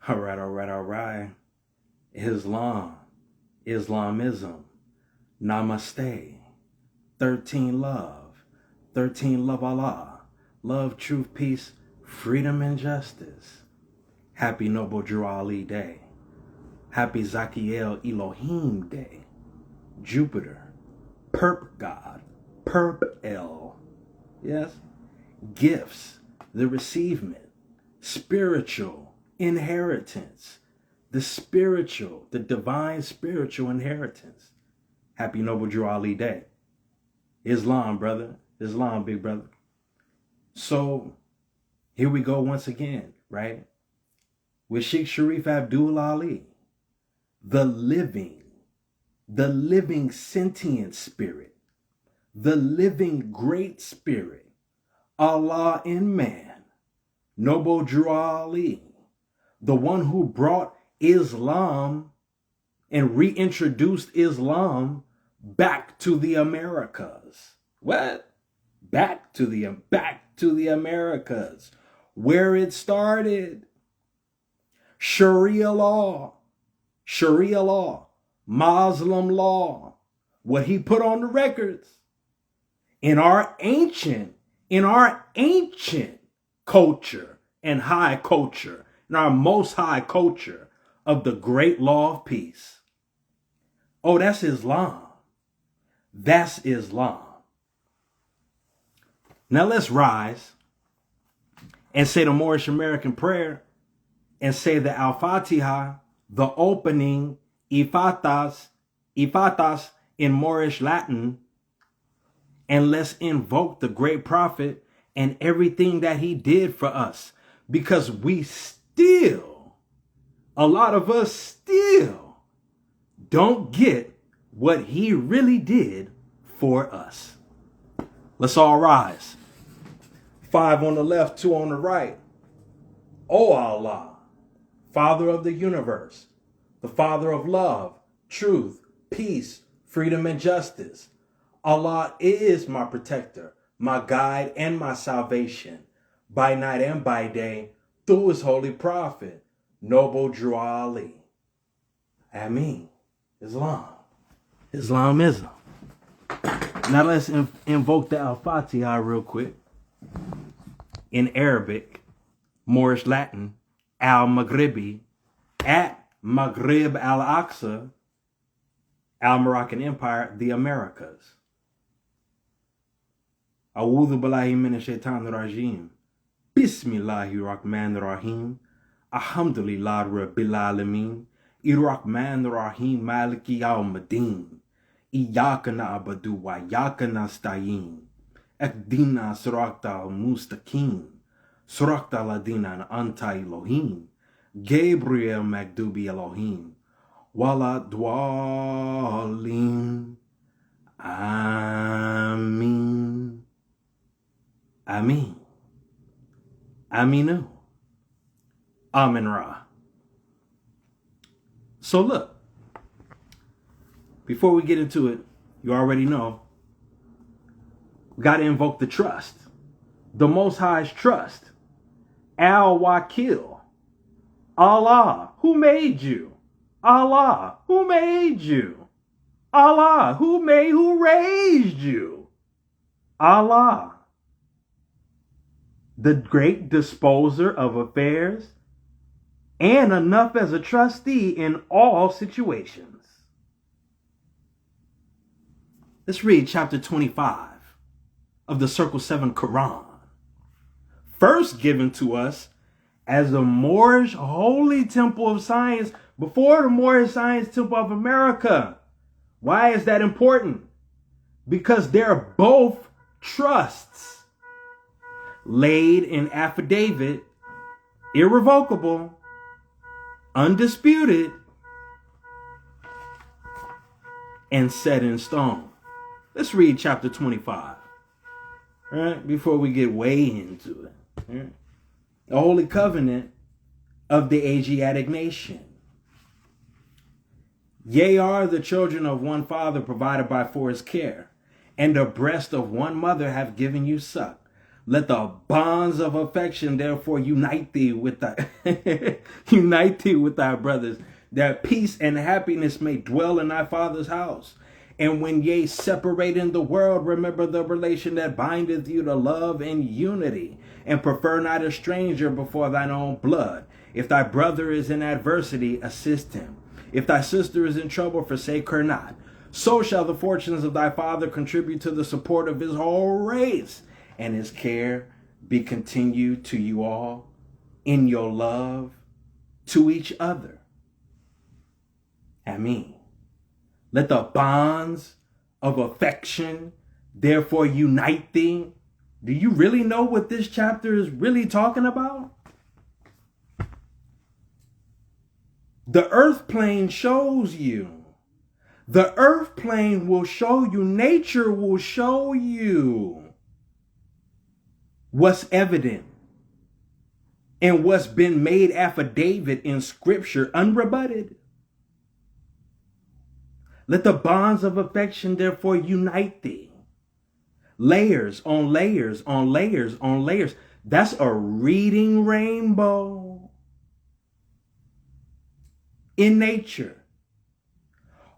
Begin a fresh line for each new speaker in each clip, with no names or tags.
All right, all right, all right. Islam, Islamism, Namaste, 13 love, 13 love Allah, love, truth, peace, freedom, and justice. Happy Noble Drew Ali Day. Happy Zakiel Elohim Day. Jupiter, Perp God, Perp El. Yes? Gifts, the receivement, spiritual inheritance, the divine spiritual inheritance. Happy Noble Drew Ali Day. Islam, brother. Islam, big brother. So here we go once again, right? With Sheikh Sharif Abdul Ali, the living sentient spirit, the living great spirit, Allah in man, Noble Drew Ali, the one who brought Islam and reintroduced Islam back to the Americas. What? Back to the Americas, where it started. Sharia law, Muslim law, what he put on the records in our ancient culture and high culture, in our most high culture of the great law of peace. Oh, that's Islam. That's Islam. Now let's rise and say the Moorish-American prayer and say the Al-Fatiha, the opening Ifatas in Moorish Latin, and let's invoke the great prophet and everything that he did for us, because a lot of us still don't get what he really did for us. Let's all rise. 5 on the left, 2 on the right. O Allah, Father of the universe, the Father of love, truth, peace, freedom, and justice. Allah is my protector, my guide, and my salvation, by night and by day, through his holy prophet, Noble Drew Ali. Ameen. Islam. Islamism. Now let's invoke the Al-Fatiha real quick. In Arabic, Moorish Latin, Al-Maghribi, at Maghrib Al-Aqsa, Al-Moroccan Empire, the Americas. A'udhu billahi minash shaitanir rajim. Bismillahir rahmanir rahim. Alhamdulillah rabbil alamin. Ir-Rahmanir Rahim Maliki Yawmiddin. Iyyaka na'budu wa iyyaka nasta'in. Ihdina siratal mustaqim. Siratal ladina anta Elohim. Gabriel Magdubi Elohim. Wala dwalin. Amin. Amin. Aminu. Amin Ra. So look, before we get into it, you already know, we got to invoke the trust. The Most High's trust. Al-Wakil. Allah, who made you? Allah, who made you? Allah, who raised you? Allah, the great disposer of affairs, and enough as a trustee in all situations. Let's read chapter 25 of the Circle 7 Quran. First given to us as the Moorish Holy Temple of Science before the Moorish Science Temple of America. Why is that important? Because they're both trusts laid in affidavit, irrevocable, undisputed, and set in stone. Let's read chapter 25, right? Before we get way into it. Right? The Holy Covenant of the Asiatic nation. Ye are the children of one father provided by for his care, and the breast of one mother have given you suck. Let the bonds of affection therefore unite thee with thy unite thee with thy brothers, that peace and happiness may dwell in thy father's house. And when ye separate in the world, remember the relation that bindeth you to love and unity, and prefer not a stranger before thine own blood. If thy brother is in adversity, assist him. If thy sister is in trouble, forsake her not. So shall the fortunes of thy father contribute to the support of his whole race, and his care be continued to you all in your love to each other. Amen. Let the bonds of affection therefore unite thee. Do you really know what this chapter is really talking about? The earth plane shows you. The earth plane will show you. Nature will show you what's evident and what's been made affidavit in scripture unrebutted. Let the bonds of affection therefore unite thee. Layers on layers on layers on layers. That's a reading rainbow in nature.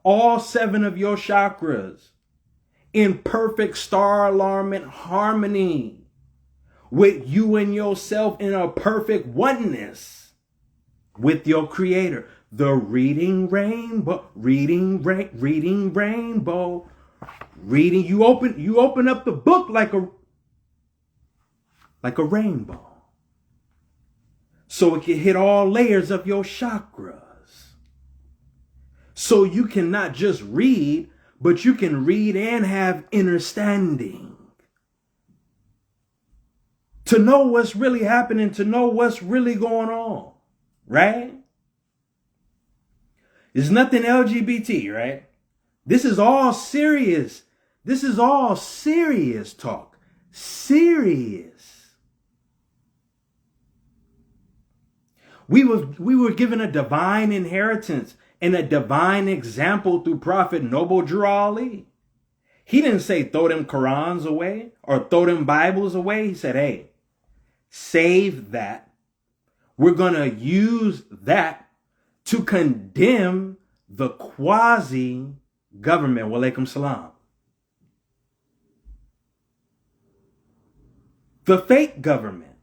All 7 of your chakras in perfect star alignment harmony with you and yourself, in a perfect oneness with your creator. The reading rainbow, reading rainbow, reading. You open up the book like a rainbow, so it can hit all layers of your chakras. So you can not just read, but you can read and have understanding. To know what's really happening, to know what's really going on, right? There's nothing LGBT, right? This is all serious. This is all serious talk. Serious. We were given a divine inheritance and a divine example through Prophet Noble Drew Ali. He didn't say throw them Qurans away or throw them Bibles away. He said, hey, save that. We're going to use that to condemn the quasi-government. Walaikum salam. The fake government.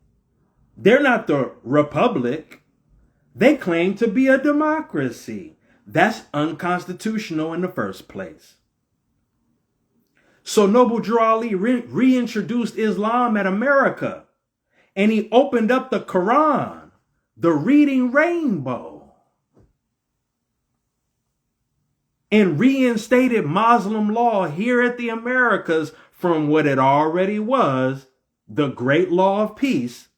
They're not the republic. They claim to be a democracy. That's unconstitutional in the first place. So Noble Drew Ali reintroduced Islam at America. And he opened up the Quran, the reading rainbow, and reinstated Muslim law here at the Americas from what it already was, the great law of peace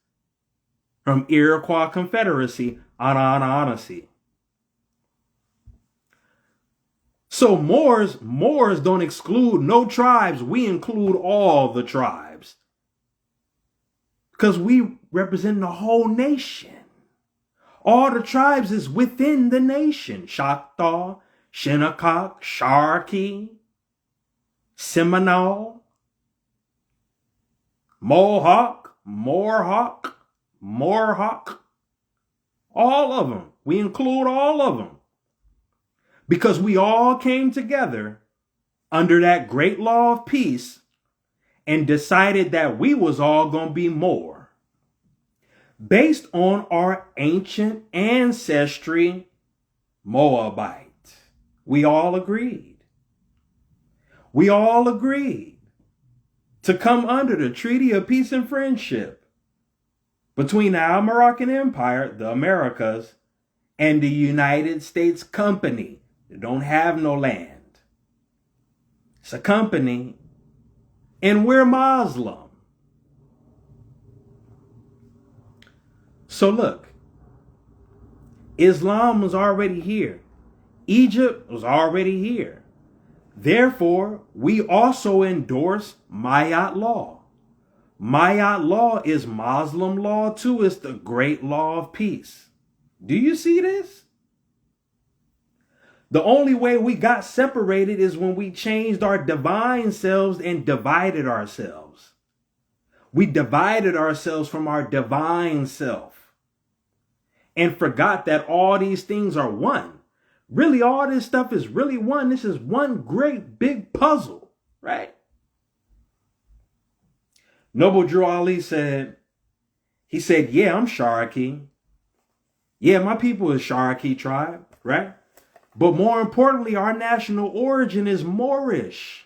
from Iroquois Confederacy on honesty. So Moors don't exclude no tribes. We include all the tribes, because we represent the whole nation. All the tribes is within the nation. Choctaw, Shinnecock, Cherokee, Seminole, Mohawk, all of them. We include all of them, because we all came together under that great law of peace and decided that we was all going to be more based on our ancient ancestry, Moabite. We all agreed. We all agreed to come under the Treaty of Peace and Friendship between the Al-Moroccan Empire, the Americas, and the United States Company. They don't have no land. It's a company, and we're Muslim. So look, Islam was already here. Egypt was already here. Therefore, we also endorse Mayat law. Mayat law is Muslim law too. It's the great law of peace. Do you see this? The only way we got separated is when we changed our divine selves and divided ourselves. We divided ourselves from our divine self and forgot that all these things are one. Really, all this stuff is really one. This is one great big puzzle, right? Noble Drew Ali said, yeah, I'm Cherokee. Yeah, my people is Cherokee tribe, right? But more importantly, our national origin is Moorish.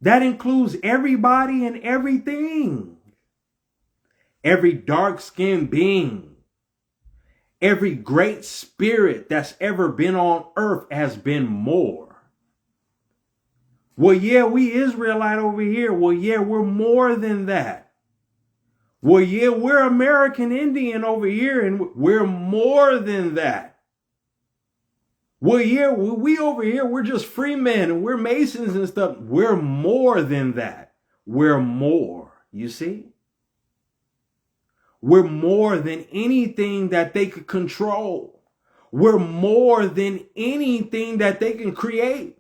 That includes everybody and everything. Every dark-skinned being. Every great spirit that's ever been on earth has been Moor. Well, yeah, we Israelite over here. Well, yeah, we're more than that. Well, yeah, we're American Indian over here, and we're more than that. Well, yeah, we over here, we're just free men, and we're Masons and stuff. We're more than that. We're more, you see? We're more than anything that they could control. We're more than anything that they can create.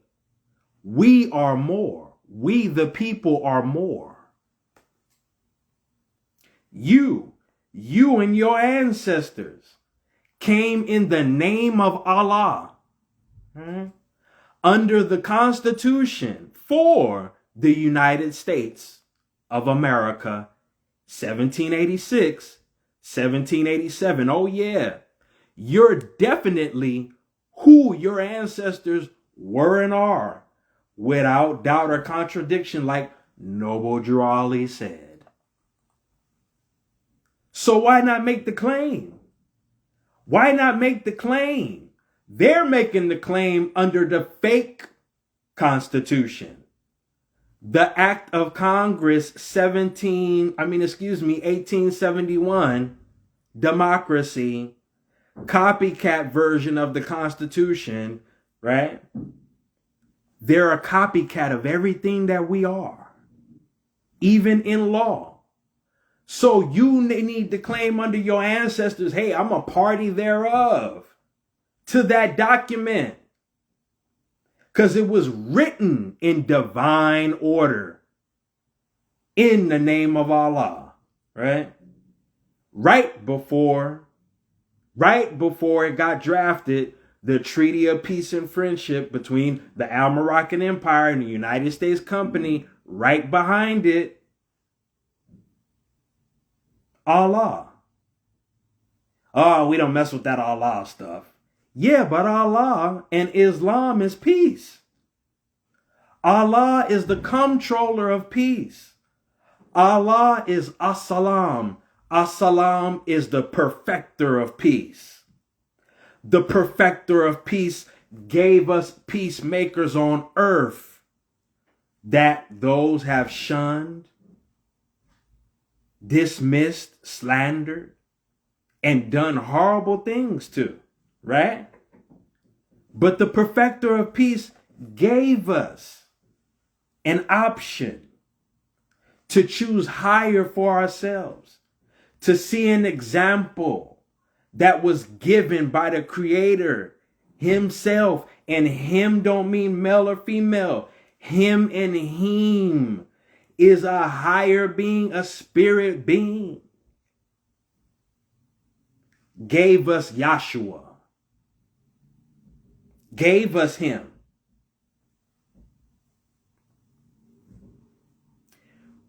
We are more. We, the people, are more. You and your ancestors came in the name of Allah under the Constitution for the United States of America, 1786, 1787. Oh yeah, you're definitely who your ancestors were and are, without doubt or contradiction, like Noble Drew Ali said. So why not make the claim? Why not make the claim? They're making the claim under the fake Constitution. The Act of Congress 1871, democracy, copycat version of the Constitution, right? They're a copycat of everything that we are, even in law. So you need to claim under your ancestors, hey, I'm a party thereof to that document. Because it was written in divine order in the name of Allah, right? Right before it got drafted, the Treaty of Peace and Friendship between the Al-Moroccan Empire and the United States Company, right behind it, Allah. Oh, we don't mess with that Allah stuff. Yeah, but Allah and Islam is peace. Allah is the comptroller of peace. Allah is As-Salam. As-Salam is the perfecter of peace. The perfecter of peace gave us peacemakers on earth that those have shunned, dismissed, slandered, and done horrible things to, right? But the perfecter of peace gave us an option to choose higher for ourselves, to see an example that was given by the Creator himself. And him don't mean male or female. Him and him is a higher being, a spirit being. Gave us Yahshua. Gave us him.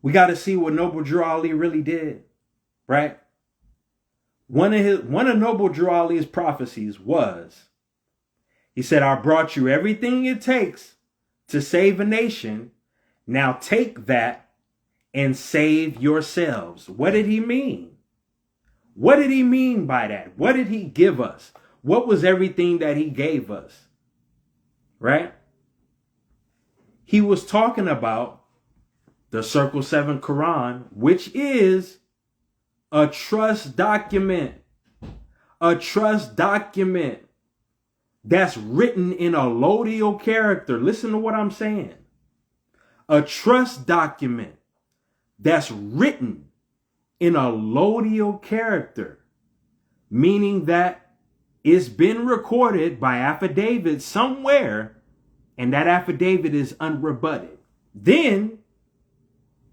We got to see what Noble Drew Ali really did, right? One of Noble Drew Ali's prophecies was, he said, I brought you everything it takes to save a nation. Now take that and save yourselves. What did he mean? What did he mean by that? What did he give us? What was everything that he gave us? Right? He was talking about the Circle 7 Quran, which is a trust document. A trust document that's written in a allodial character. Listen to what I'm saying. A trust document that's written in a allodial character, meaning that it's been recorded by affidavit somewhere, and that affidavit is unrebutted. Then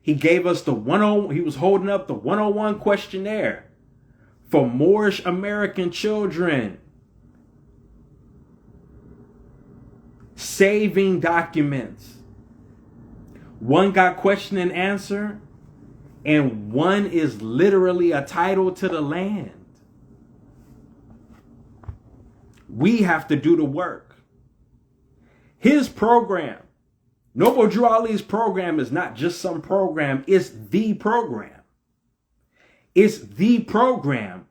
He gave us he was holding up the 101 questionnaire for Moorish-American children. Saving documents. One got question and answer, and one is literally a title to the land. We have to do the work. His program, Noble Drew Ali's program, is not just some program, it's the program. It's the program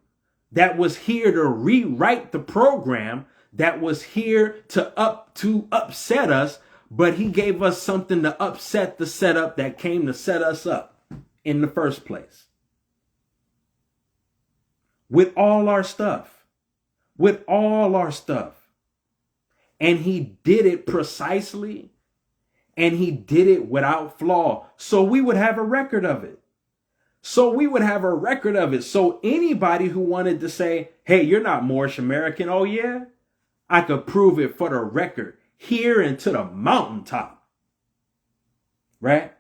that was here to rewrite the program that was here to upset us, but he gave us something to upset the setup that came to set us up in the first place. With all our stuff. With all our stuff. And he did it precisely, and he did it without flaw. So we would have a record of it. So anybody who wanted to say, hey, you're not Moorish-American. Oh, yeah? I could prove it for the record here and to the mountaintop. Right?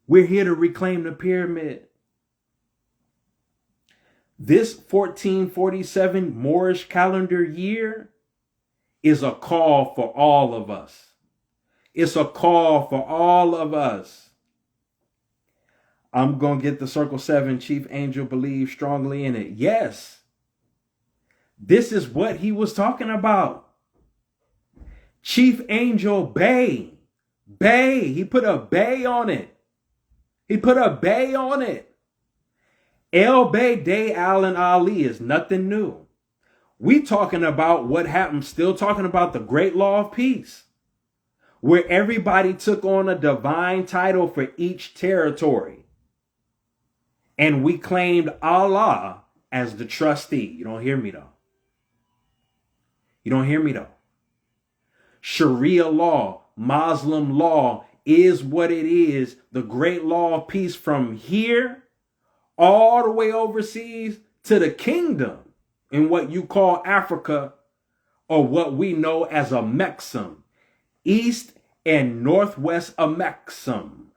We're here to reclaim the pyramid. This 1447 Moorish calendar year is a call for all of us. It's a call for all of us. I'm going to get the Circle 7. Chief Angel believes strongly in it. Yes. This is what he was talking about. Chief Angel Bay. He put a bay on it. El Bay Day Allen Ali is nothing new. We talking about what happened, still talking about the Great Law of Peace, where everybody took on a divine title for each territory. And we claimed Allah as the trustee. You don't hear me though. Sharia law, Muslim law is what it is. The Great Law of Peace from here all the way overseas to the kingdom in what you call Africa, or what we know as a Mexum. East and Northwest Mexum.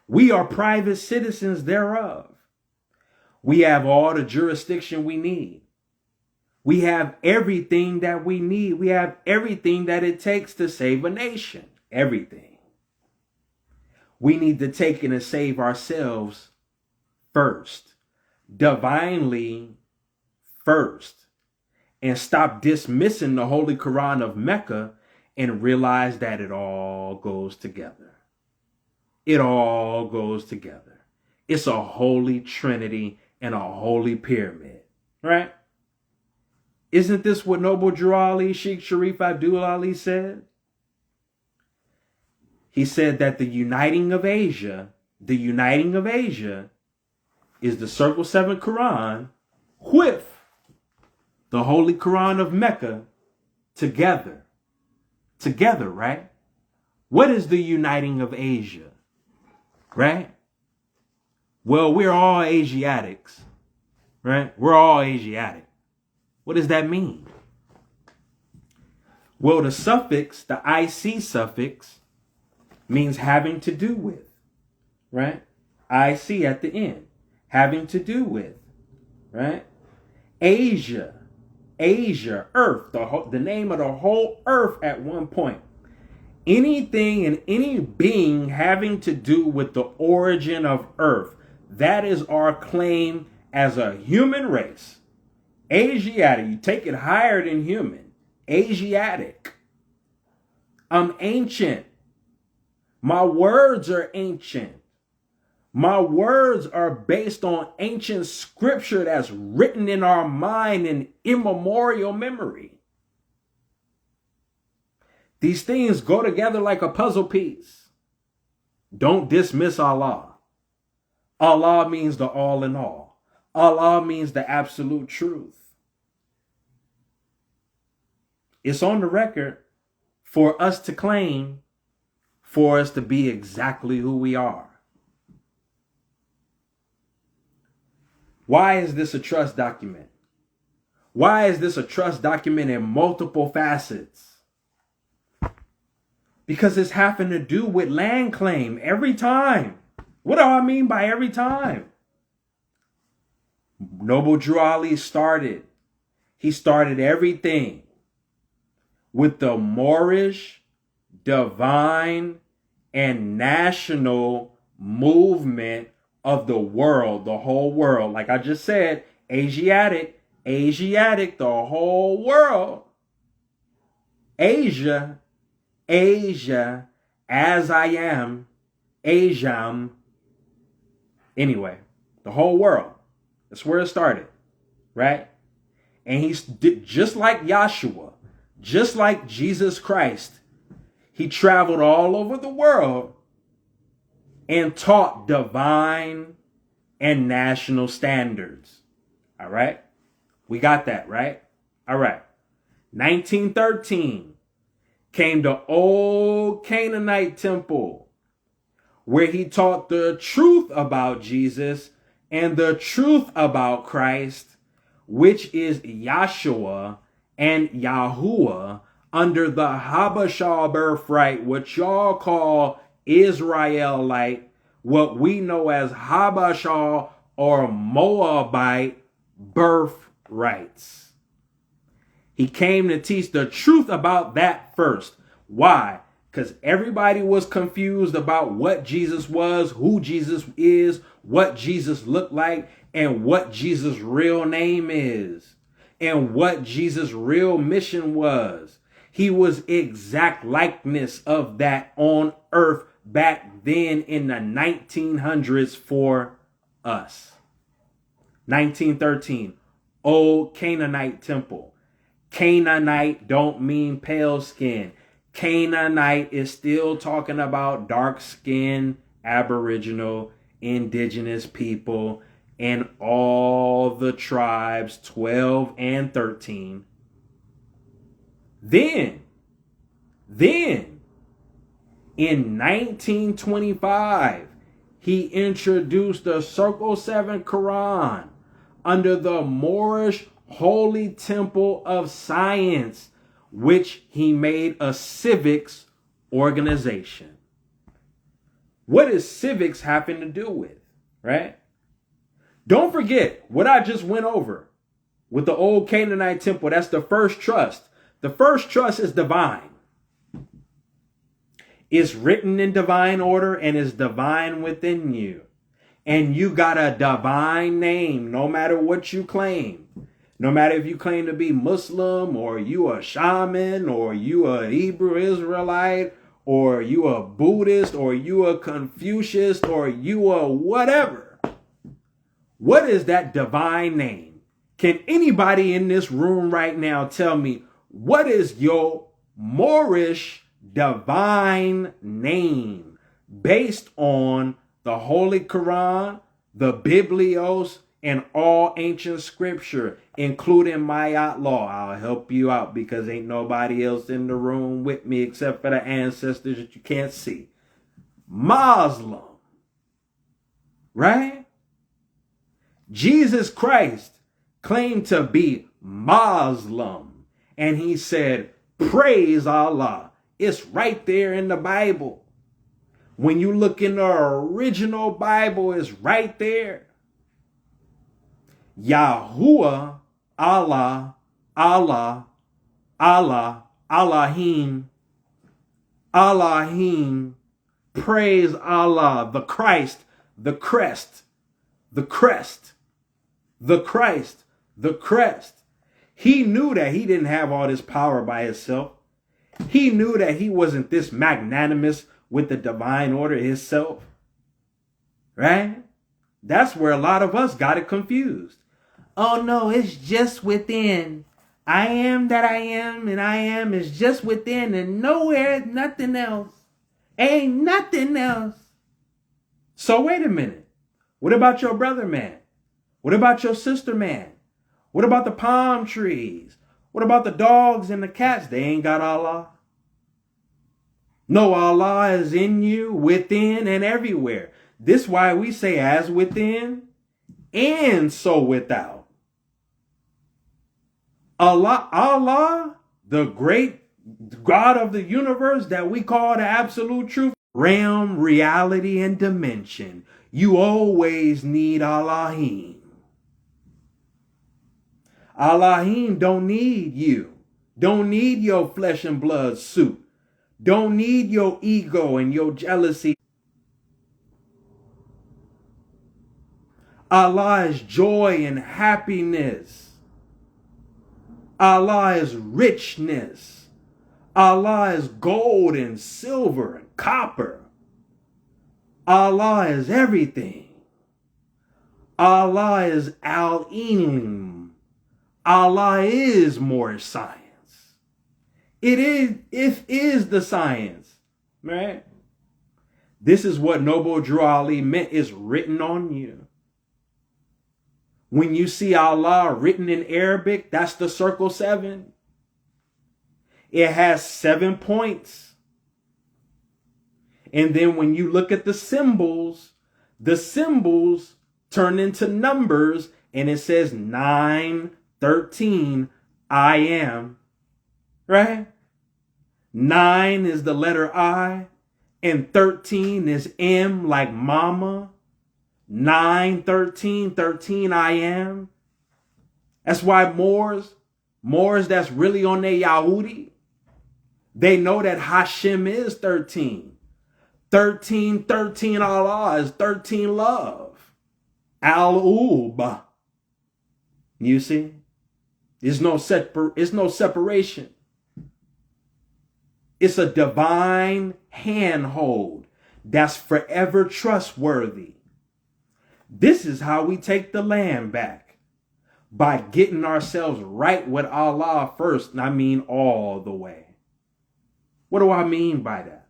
We are private citizens thereof. We have all the jurisdiction we need. We have everything that we need. We have everything that it takes to save a nation. Everything. We need to take it and save ourselves first. Divinely first. And stop dismissing the Holy Quran of Mecca and realize that it all goes together. It all goes together. It's a holy trinity and a holy pyramid. Right? Isn't this what Noble Drew Ali, Sheikh Sharif Abdul Ali said? He said that the uniting of Asia is the Circle 7 Quran with the Holy Quran of Mecca together. Together, right? What is the uniting of Asia? Right? Well, we're all Asiatics. Right? We're all Asiatic. What does that mean? Well, the suffix, the IC suffix, means having to do with. Right? IC at the end. Having to do with. Right? Asia, earth, the name of the whole earth at one point. Anything and any being having to do with the origin of earth. That is our claim as a human race. Asiatic, you take it higher than human. Asiatic. I'm ancient. My words are ancient. My words are based on ancient scripture that's written in our mind in immemorial memory. These things go together like a puzzle piece. Don't dismiss Allah. Allah means the all in all. Allah means the absolute truth. It's on the record for us to claim, for us to be exactly who we are. Why is this a trust document? Why is this a trust document in multiple facets? Because it's having to do with land claim every time. What do I mean by every time? Noble Drew Ali started. He started everything with the Moorish, divine, and national movement of the world, the whole world. Like I just said, Asiatic, the whole world. Asia, as I am, Asiam. Anyway, the whole world. That's where it started, right? And he's just like Yahshua, just like Jesus Christ. He traveled all over the world and taught divine and national standards. All right? We got that, right? All right. 1913 came the old Canaanite temple where he taught the truth about Jesus and the truth about Christ, which is Yahshua and Yahuwah under the Habashah birthright, what y'all call Israelite, what we know as Habashah or Moabite birthrights. He came to teach the truth about that first. Why? Because everybody was confused about what Jesus was, who Jesus is, what Jesus looked like, and what Jesus' real name is, and what Jesus' real mission was. He was exact likeness of that on earth back then in the 1900s for us. 1913, old Canaanite temple. Canaanite don't mean pale skin. Canaanite is still talking about dark skin, Aboriginal, indigenous people, and all the tribes 12 and 13. Then in 1925, he introduced the Circle 7 Quran under the Moorish Holy Temple of Science, which he made a civics organization. What does civics happen to do with, right? Don't forget what I just went over with the old Canaanite temple. That's the first trust. The first trust is divine. It's written in divine order and is divine within you. And you got a divine name, no matter what you claim. No matter if you claim to be Muslim, or you a shaman, or you a Hebrew Israelite, or you a Buddhist, or you a Confucius, or you a whatever. What is that divine name? Can anybody in this room right now tell me what is your Moorish divine name based on the Holy Quran, the Biblios, and all ancient scripture, including Mayat law? I'll help you out because ain't nobody else in the room with me except for the ancestors that you can't see. Muslim, right? Jesus Christ claimed to be Muslim, and he said, praise Allah. It's right there in the Bible. When you look in the original Bible, it's right there. Yahuwah, Allah, Allah, Allah, Allahim, Allahim, praise Allah, the Christ, the crest, the crest, the Christ, the crest. He knew that he didn't have all this power by himself. He knew that he wasn't this magnanimous with the divine order himself. Right? That's where a lot of us got it confused. Oh no, it's just within. I am that I am, and I am is just within, and nowhere, nothing else. Ain't nothing else. So wait a minute. What about your brother man? What about your sister man? What about the palm trees? What about the dogs and the cats? They ain't got Allah. No, Allah is in you, within, and everywhere. This is why we say as within and so without. Allah, the great God of the universe that we call the absolute truth, realm, reality, and dimension, you always need Elohim. Elohim don't need you. Don't need your flesh and blood suit. Don't need your ego and your jealousy. Allah is joy and happiness. Allah is richness. Allah is gold and silver and copper. Allah is everything. Allah is Al-Ilim. Allah is Moorish science. It is the science, right? This is what Noble Drew Ali meant. Is written on you. When you see Allah written in Arabic, that's the circle 7. It has 7 points. And then when you look at the symbols turn into numbers, and it says 9, 13, I am, right? 9 is the letter I, and 13 is M, like mama. 9, 13, 13, I am. That's why Moors that's really on their Yahudi, they know that Hashem is 13. 13, 13 Allah is 13 love. Al-Ub. You see? There's no separation. It's a divine handhold that's forever trustworthy. This is how we take the land back. By getting ourselves right with Allah first. And I mean all the way. What do I mean by that?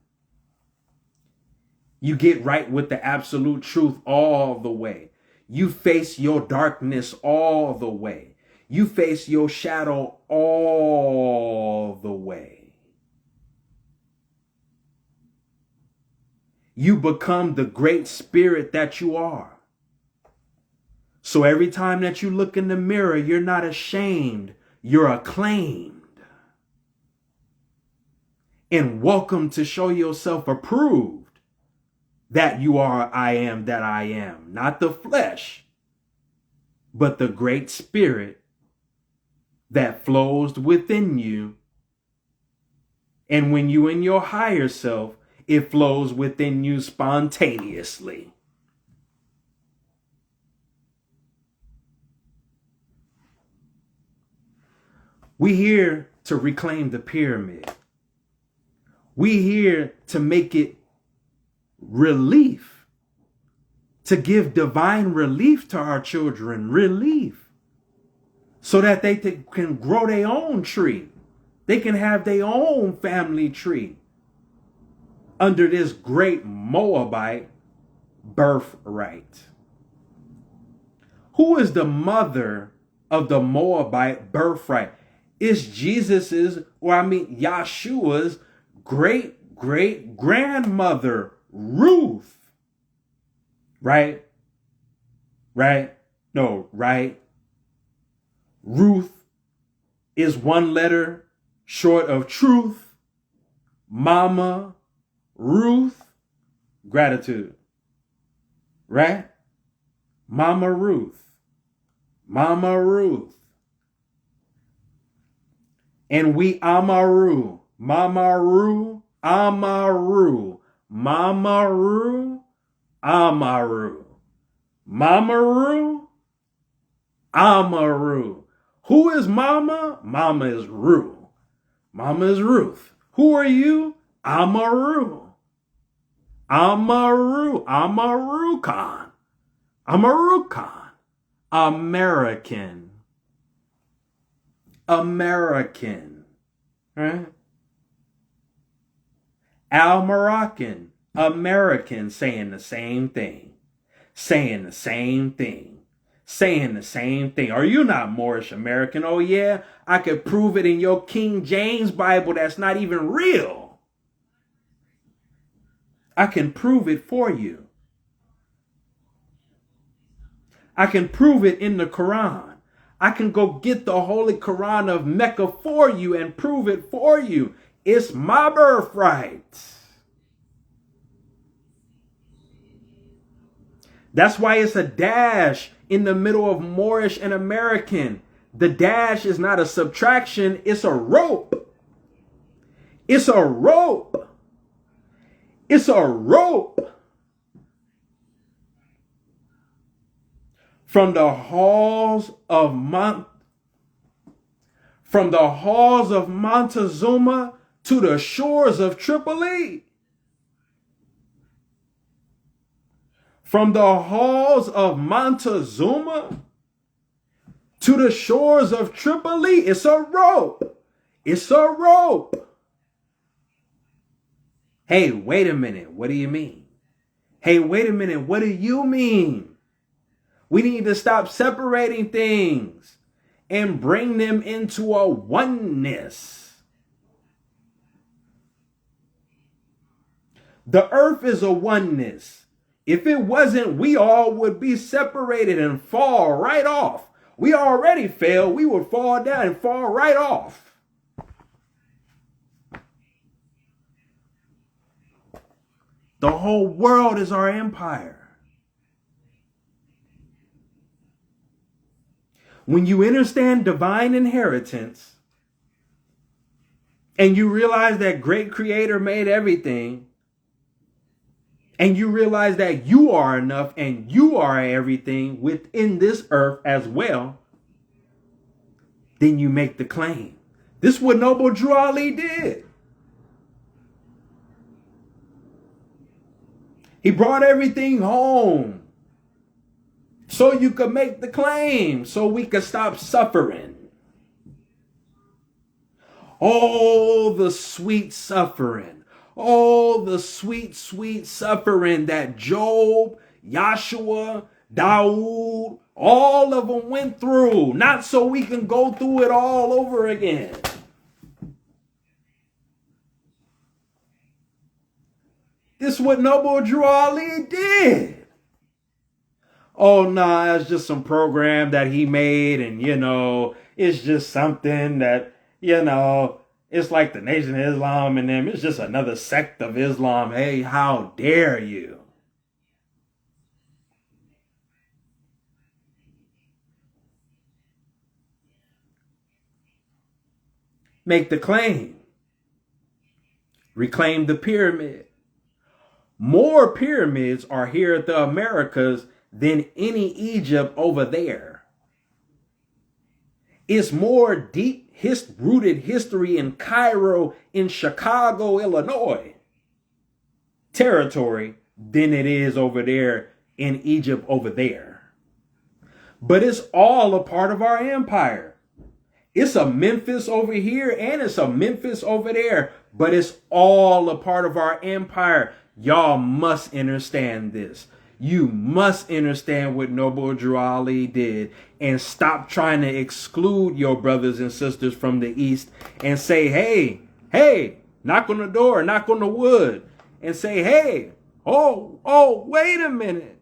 You get right with the absolute truth all the way. You face your darkness all the way. You face your shadow all the way. You become the great spirit that you are. So every time that you look in the mirror, you're not ashamed, you're acclaimed. And welcome to show yourself approved that you are I am that I am. Not the flesh, but the great spirit that flows within you. And when you in your higher self, it flows within you spontaneously. We here to reclaim the pyramid. We here to make it relief, to give divine relief to our children, relief, so that they can grow their own tree. They can have their own family tree under this great Moabite birthright. Who is the mother of the Moabite birthright? It's Jesus's, Yahshua's great-great-grandmother, Ruth. Right? Ruth is one letter short of truth. Mama Ruth, gratitude. Right? Mama Ruth. And we Amaru. Mamaru. Amaru. Mamaru. Amaru. Mamaru. Amaru. Who is Mama? Mama is Ru. Mama is Ruth. Who are you? Amaru. Amaru. Amaru Khan. Amaru Khan. American. Right? Al-Moroccan. American, saying the same thing. Are you not Moorish-American? Oh yeah, I could prove it in your King James Bible that's not even real. I can prove it for you. I can prove it in the Quran. I can go get the Holy Quran of Mecca for you and prove it for you. It's my birthright. That's why it's a dash in the middle of Moorish and American. The dash is not a subtraction, it's a rope. It's a rope. It's a rope. From the halls of Montezuma to the shores of Tripoli. From the halls of Montezuma to the shores of Tripoli. It's a rope. It's a rope. Hey, wait a minute. What do you mean? Hey, wait a minute. What do you mean? We need to stop separating things and bring them into a oneness. The earth is a oneness. If it wasn't, we all would be separated and fall right off. We already fell. We would fall down and fall right off. The whole world is our empire. When you understand divine inheritance and you realize that great creator made everything, and you realize that you are enough and you are everything within this earth as well, then you make the claim. This is what Noble Drew Ali did. He brought everything home so you could make the claim, so we could stop suffering. Oh, the sweet suffering. Oh, the sweet, sweet suffering that Job, Joshua, Dawood, all of them went through. Not so we can go through it all over again. This is what Noble Drew Ali did. Oh, nah, it's just some program that he made, and, it's just something that, it's like the Nation of Islam and them. It's just another sect of Islam. Hey, how dare you? Make the claim. Reclaim the pyramid. More pyramids are here at the Americas than any Egypt over there. It's more deep-rooted history in Cairo, in Chicago, Illinois territory than it is over there in Egypt over there. But it's all a part of our empire. It's a Memphis over here and it's a Memphis over there, but it's all a part of our empire. Y'all must understand this. You must understand what Noble Drew Ali did and stop trying to exclude your brothers and sisters from the East and say, hey, knock on the door, knock on the wood and say, hey, oh, wait a minute.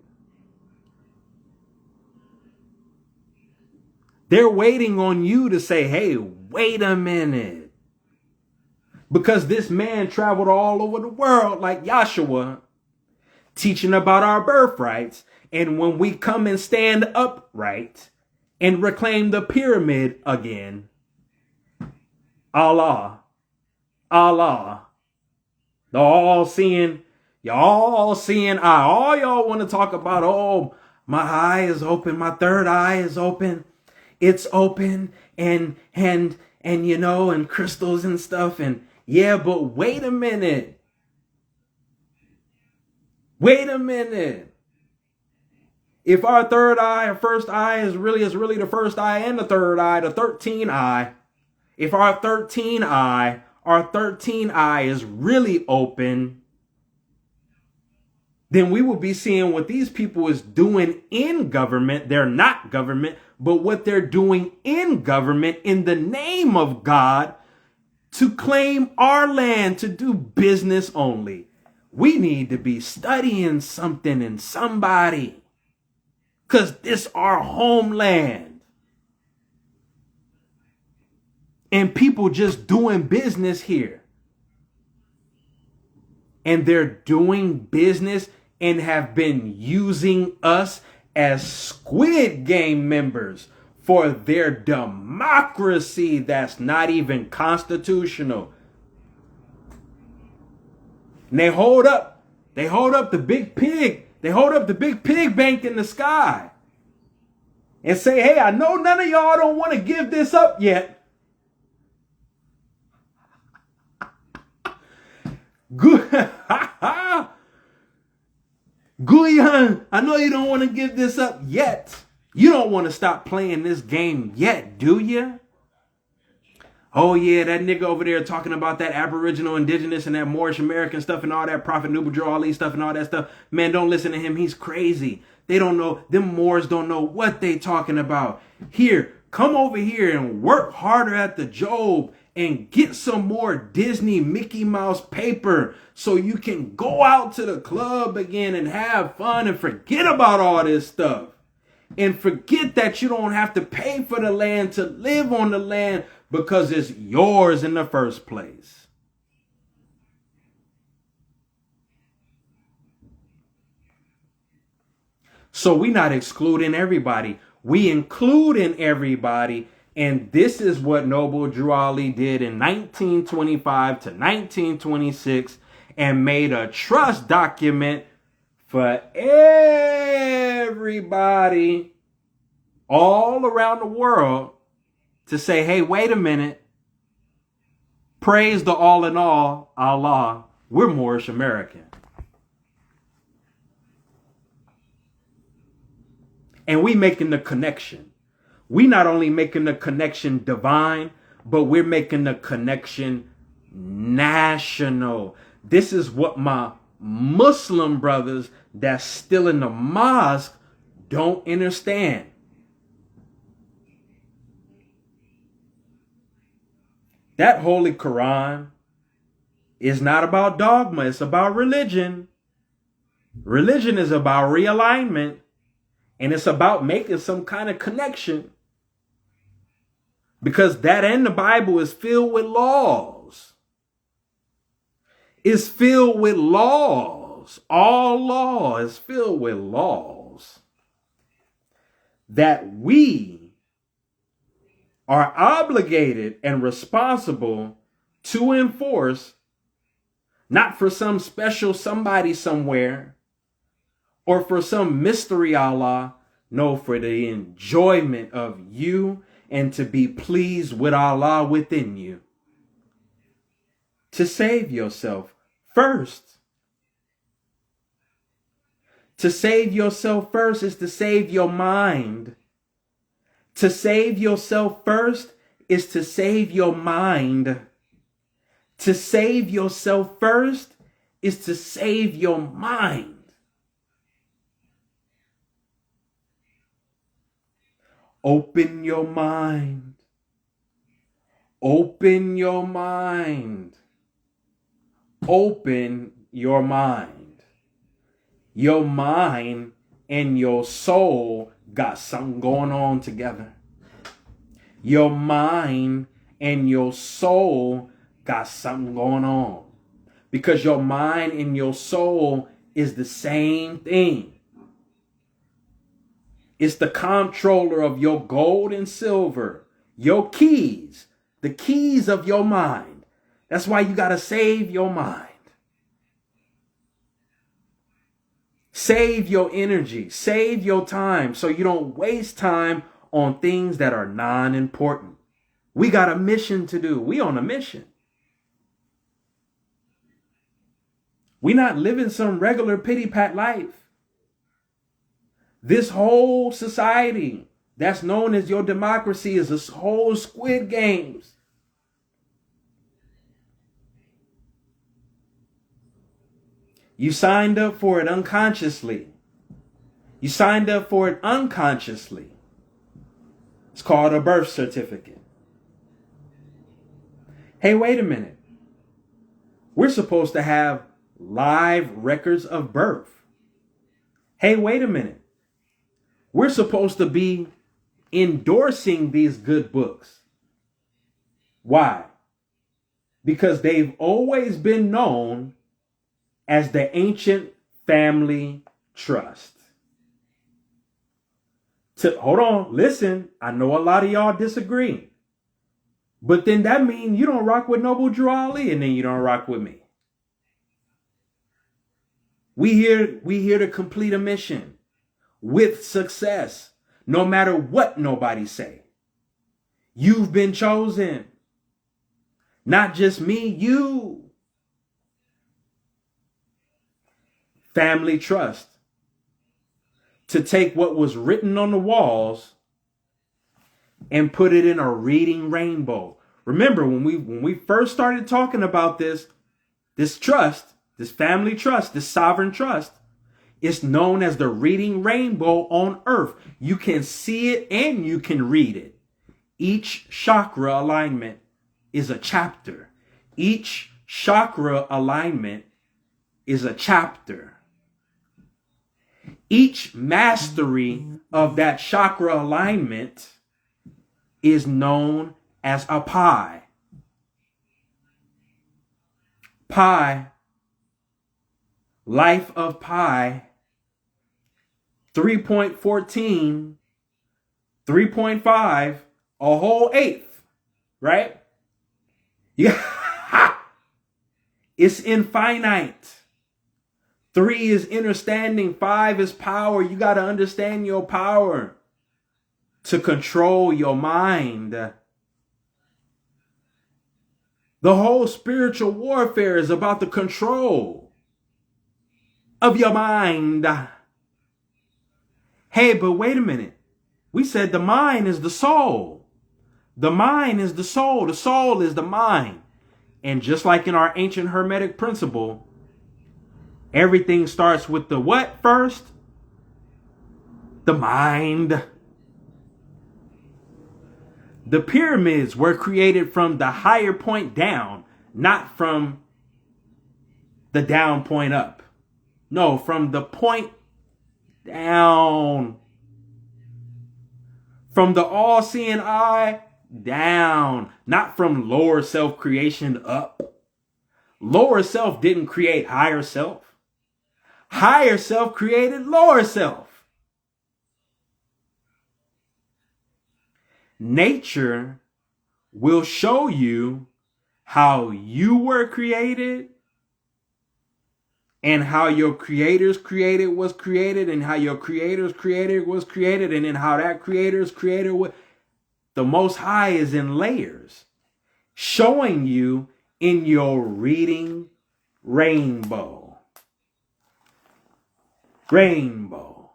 They're waiting on you to say, hey, wait a minute. Because this man traveled all over the world like Joshua, teaching about our birthrights. And when we come and stand upright and reclaim the pyramid again, Allah, the all-seeing eye. All y'all want to talk about, oh, my eye is open, my third eye is open. It's open and crystals and stuff. And yeah, but wait a minute. If our third eye or first eye is really the first eye and the third eye, the 13th eye, if our 13th eye is really open, then we will be seeing what these people is doing in government. They're not government, but what they're doing in government in the name of God to claim our land, to do business only. We need to be studying something and somebody, because this our homeland. And people just doing business here. and they're doing business and have been using us as Squid Game members for their democracy that's not even constitutional. And they hold up the big pig. They hold up the big pig bank in the sky and say, hey, I know none of y'all don't want to give this up yet. Guyan, I know you don't want to give this up yet. You don't want to stop playing this game yet, do you? Oh, yeah, that nigga over there talking about that Aboriginal, Indigenous, and that Moorish-American stuff and all that Prophet Nubujar Ali stuff and all that stuff. Man, don't listen to him. He's crazy. They don't know. Them Moors don't know what they talking about. Here, come over here and work harder at the job and get some more Disney Mickey Mouse paper so you can go out to the club again and have fun and forget about all this stuff. And forget that you don't have to pay for the land to live on the land because it's yours in the first place. So we're not excluding everybody. We including everybody. And this is what Noble Drew Ali did in 1925 to 1926 and made a trust document for everybody all around the world to say, hey, wait a minute. Praise the all in all, Allah. We're Moorish-American. And we making the connection. We not only making the connection divine, but we're making the connection national. This is what my Muslim brothers that's still in the mosque don't understand. That Holy Quran is not about dogma. It's about religion. Religion is about realignment. And it's about making some kind of connection. Because that and the Bible is filled with laws. It's filled with laws. All law is filled with laws that we are obligated and responsible to enforce, not for some special somebody somewhere or for some mystery Allah. No, for the enjoyment of you and to be pleased with Allah within you. To save yourself first. To save yourself first is to save your mind. To save yourself first is to save your mind. To save yourself first is to save your mind. Open your mind. Open your mind. Open your mind. Your mind and your soul got something going on together. Your mind and your soul got something going on. Because your mind and your soul is the same thing. It's the comptroller of your gold and silver, your keys, the keys of your mind. That's why you got to save your mind. Save your energy, save your time so you don't waste time on things that are non-important. We got a mission to do. We on a mission. We not living some regular pity-pat life. This whole society that's known as your democracy is a whole Squid Games. You signed up for it unconsciously. You signed up for it unconsciously. It's called a birth certificate. Hey, wait a minute. We're supposed to have live records of birth. Hey, wait a minute. We're supposed to be endorsing these good books. Why? Because they've always been known as the ancient family trust. Hold on, listen, I know a lot of y'all disagree. But then that means you don't rock with Noble Drew Ali, and then you don't rock with me. We here to complete a mission with success, no matter what nobody say. You've been chosen. Not just me, you. Family trust. To take what was written on the walls and put it in a reading rainbow. Remember, when we first started talking about this trust, this family trust, this sovereign trust, is known as the reading rainbow on earth. You can see it and you can read it. Each chakra alignment is a chapter. Each chakra alignment is a chapter. Each mastery of that chakra alignment is known as a pi. Pi, life of pi, 3.14, 3.5, a whole eighth, right? Yeah. It's infinite. 3 is understanding. 5 is power. You got to understand your power to control your mind. The whole spiritual warfare is about the control of your mind. Hey, but wait a minute. We said the mind is the soul. The mind is the soul. The soul is the mind. And just like in our ancient Hermetic principle, everything starts with the what first? The mind. The pyramids were created from the higher point down, not from the down point up. No, from the point down. From the all-seeing eye down, not from lower self creation up. Lower self didn't create higher self. Higher self created lower self. Nature will show you how you were created and how your creators created was created and how your creators created was created and then how that creators created was. The Most High is in layers, showing you in your reading rainbow. Rainbow.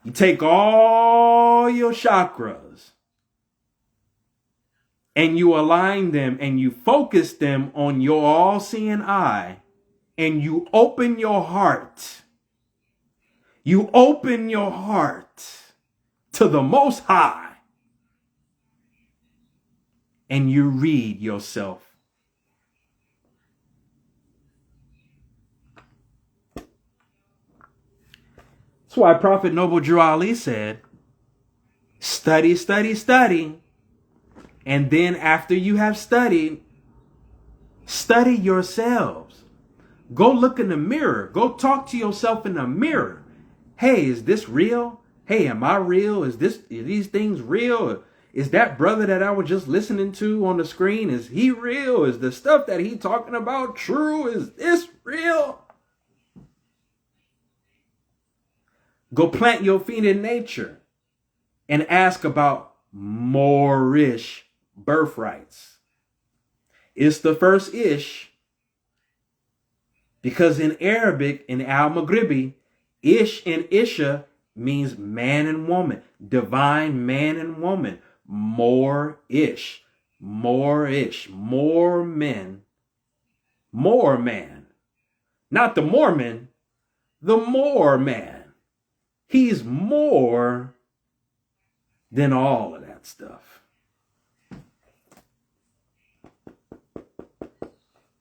You take all your chakras and you align them and you focus them on your all-seeing eye and you open your heart. You open your heart to the Most High and you read yourself. That's why Prophet Noble Drew Ali said, study, study, study. And then after you have studied, study yourselves. Go look in the mirror. Go talk to yourself in the mirror. Hey, is this real? Hey, am I real? Are these things real? Is that brother that I was just listening to on the screen, is he real? Is the stuff that he talking about true? Is this real? Go plant your feet in nature and ask about Moorish birthrights. It's the first ish because in Arabic, in Al-Maghribi, ish and isha means man and woman, divine man and woman. More-ish, more-ish, more men, more man. Not the Mormon, the more man. He's more than all of that stuff.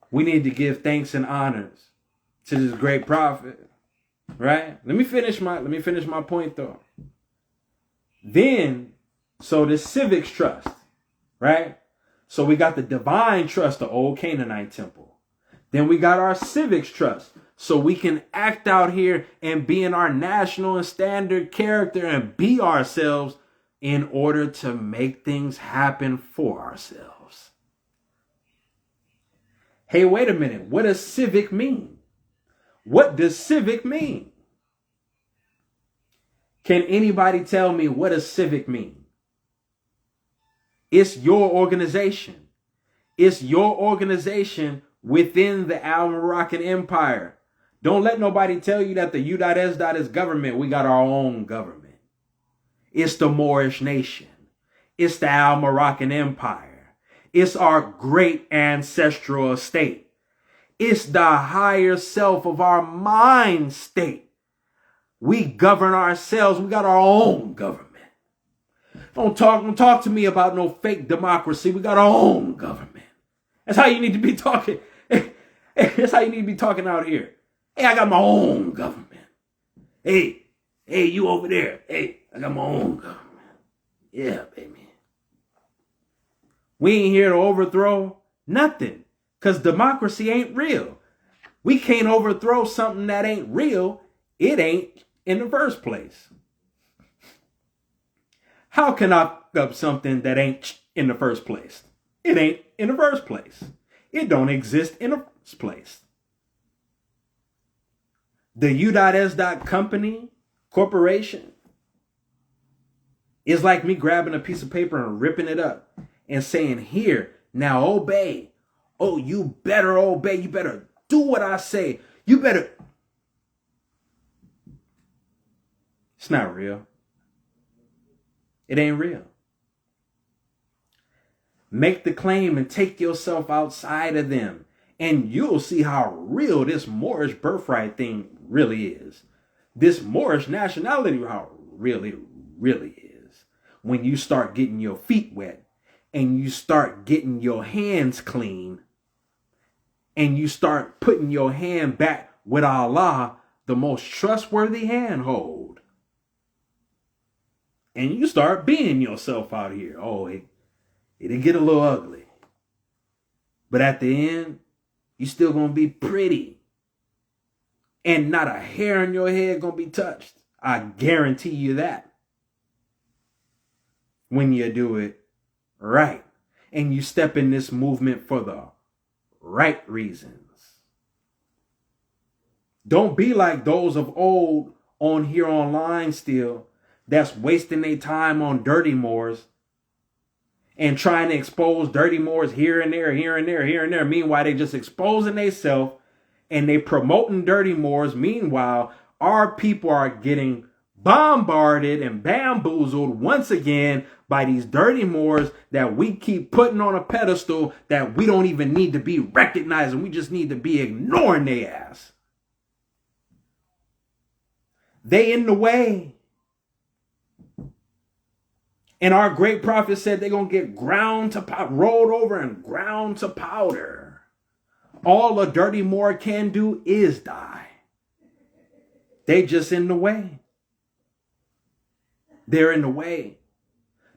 We need to give thanks and honors to this great prophet, right? Let me finish my point though. Then, so the civics trust, right? So we got the divine trust, the old Canaanite temple. Then we got our civics trust. So we can act out here and be in our national and standard character and be ourselves in order to make things happen for ourselves. Hey, wait a minute. What does civic mean? What does civic mean? Can anybody tell me what does civic mean? It's your organization. It's your organization within the Al-Moroccan Empire. Don't let nobody tell you that the U.S. is government. We got our own government. It's the Moorish nation. It's the Al-Moroccan Empire. It's our great ancestral estate. It's the higher self of our mind state. We govern ourselves. We got our own government. Don't talk to me about no fake democracy. We got our own government. That's how you need to be talking. That's how you need to be talking out here. Hey, I got my own government. Hey, you over there. Hey, I got my own government. Yeah, baby. We ain't here to overthrow nothing, because democracy ain't real. We can't overthrow something that ain't real. It ain't in the first place. How can I fuck up something that ain't in the first place? It ain't in the first place. It don't exist in the first place. The U.S. company, corporation, is like me grabbing a piece of paper and ripping it up and saying, here, now obey. Oh, you better obey. You better do what I say. You better. It's not real. It ain't real. Make the claim and take yourself outside of them, and you'll see how real this Moorish birthright thing really is. This Moorish nationality, how real it really is. When you start getting your feet wet, and you start getting your hands clean, and you start putting your hand back with Allah, the most trustworthy handhold. And you start being yourself out here. Oh, it'll get a little ugly. But at the end, you still gonna be pretty. And not a hair in your head gonna be touched. I guarantee you that. When you do it right. And you step in this movement for the right reasons. Don't be like those of old on here online still that's wasting their time on dirty Moors and trying to expose dirty Moors here and there, here and there, here and there. Meanwhile, they just exposing themselves and they promoting dirty Moors. Meanwhile, our people are getting bombarded and bamboozled once again by these dirty Moors that we keep putting on a pedestal that we don't even need to be recognizing. We just need to be ignoring their ass. They in the way. And our great prophet said they're going to get ground to rolled over and ground to powder. All a dirty Moor can do is die. They just in the way. They're in the way.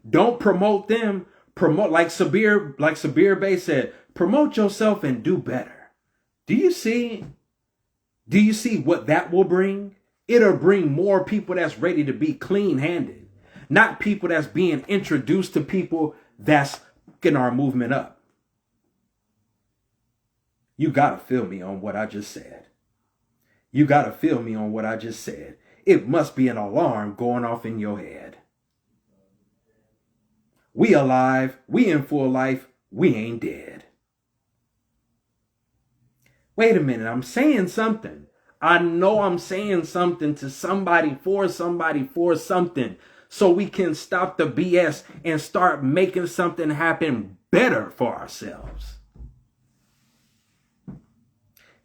Don't promote them. Promote, like Sabir Bey said, promote yourself and do better. Do you see what that will bring? It'll bring more people that's ready to be clean-handed. Not people that's being introduced to people that's getting our movement up. You got to feel me on what I just said. You got to feel me on what I just said. It must be an alarm going off in your head. We alive. We in full life. We ain't dead. Wait a minute. I'm saying something. I know I'm saying something to somebody for something. So we can stop the BS and start making something happen better for ourselves.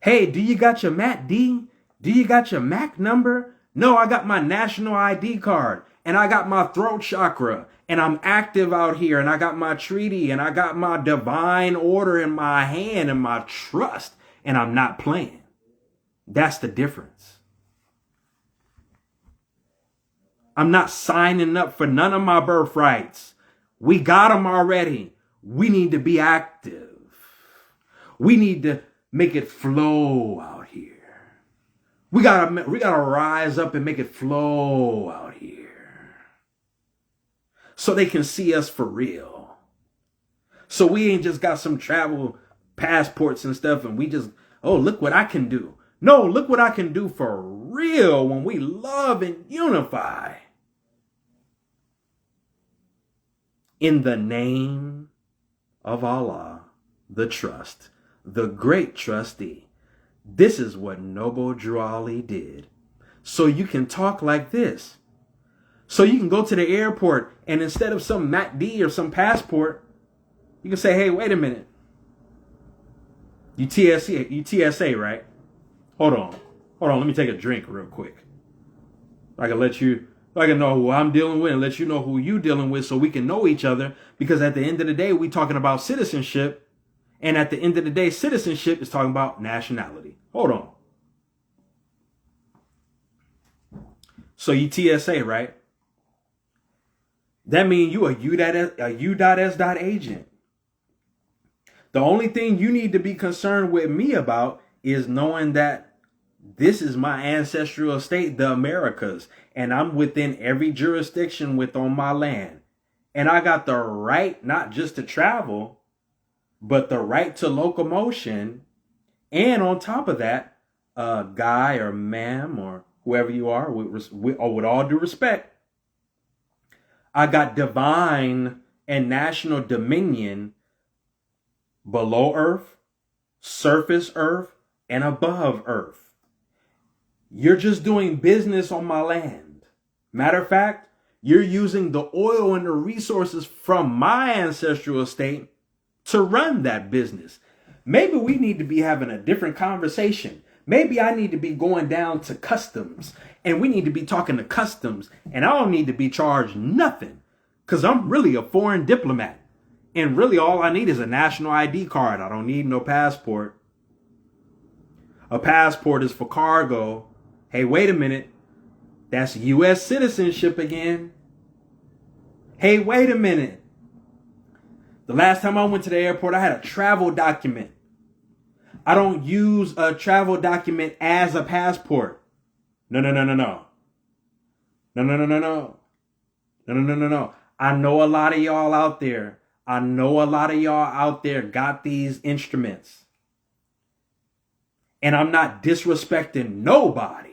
Hey, do you got your MAC-D? Do you got your MAC number? No, I got my national ID card and I got my throat chakra and I'm active out here and I got my treaty and I got my divine order in my hand and my trust and I'm not playing. That's the difference. I'm not signing up for none of my birthrights. We got them already. We need to be active. We need to make it flow out here. We gotta rise up and make it flow out here. So they can see us for real. So we ain't just got some travel passports and stuff and we just, oh, look what I can do. No, look what I can do for real when we love and unify. In the name of Allah, the trust, the great trustee. This is what Noble Drew Ali did. So you can talk like this. So you can go to the airport and instead of some MACD or some passport, you can say, hey, wait a minute. You TSA, right? Hold on, let me take a drink real quick. I can know who I'm dealing with and let you know who you dealing with so we can know each other. Because at the end of the day, we talking about citizenship. And at the end of the day, citizenship is talking about nationality. Hold on. So you TSA, right? That means you a U.S. agent. The only thing you need to be concerned with me about is knowing that this is my ancestral estate, the Americas, and I'm within every jurisdiction on my land. And I got the right not just to travel, but the right to locomotion. And on top of that, guy or ma'am or whoever you are, with all due respect, I got divine and national dominion below earth, surface earth, and above earth. You're just doing business on my land. Matter of fact, you're using the oil and the resources from my ancestral estate to run that business. Maybe we need to be having a different conversation. Maybe I need to be going down to customs and we need to be talking to customs and I don't need to be charged nothing because I'm really a foreign diplomat. And really all I need is a national ID card. I don't need no passport. A passport is for cargo. Hey, wait a minute. That's U.S. citizenship again. Hey, wait a minute. The last time I went to the airport, I had a travel document. I don't use a travel document as a passport. No. No. I know a lot of y'all out there. Got these instruments. And I'm not disrespecting nobody.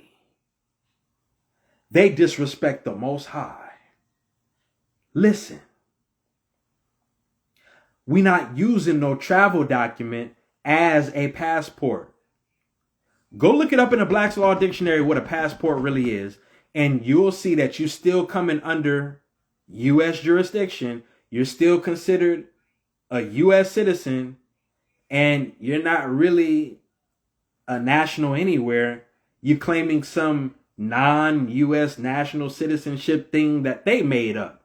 They disrespect the Most High. Listen. We not using no travel document as a passport. Go look it up in the Black's Law Dictionary what a passport really is, and you'll see that you're still coming under U.S. jurisdiction. You're still considered a U.S. citizen, and you're not really a national anywhere. You're claiming some non-U.S. national citizenship thing that they made up.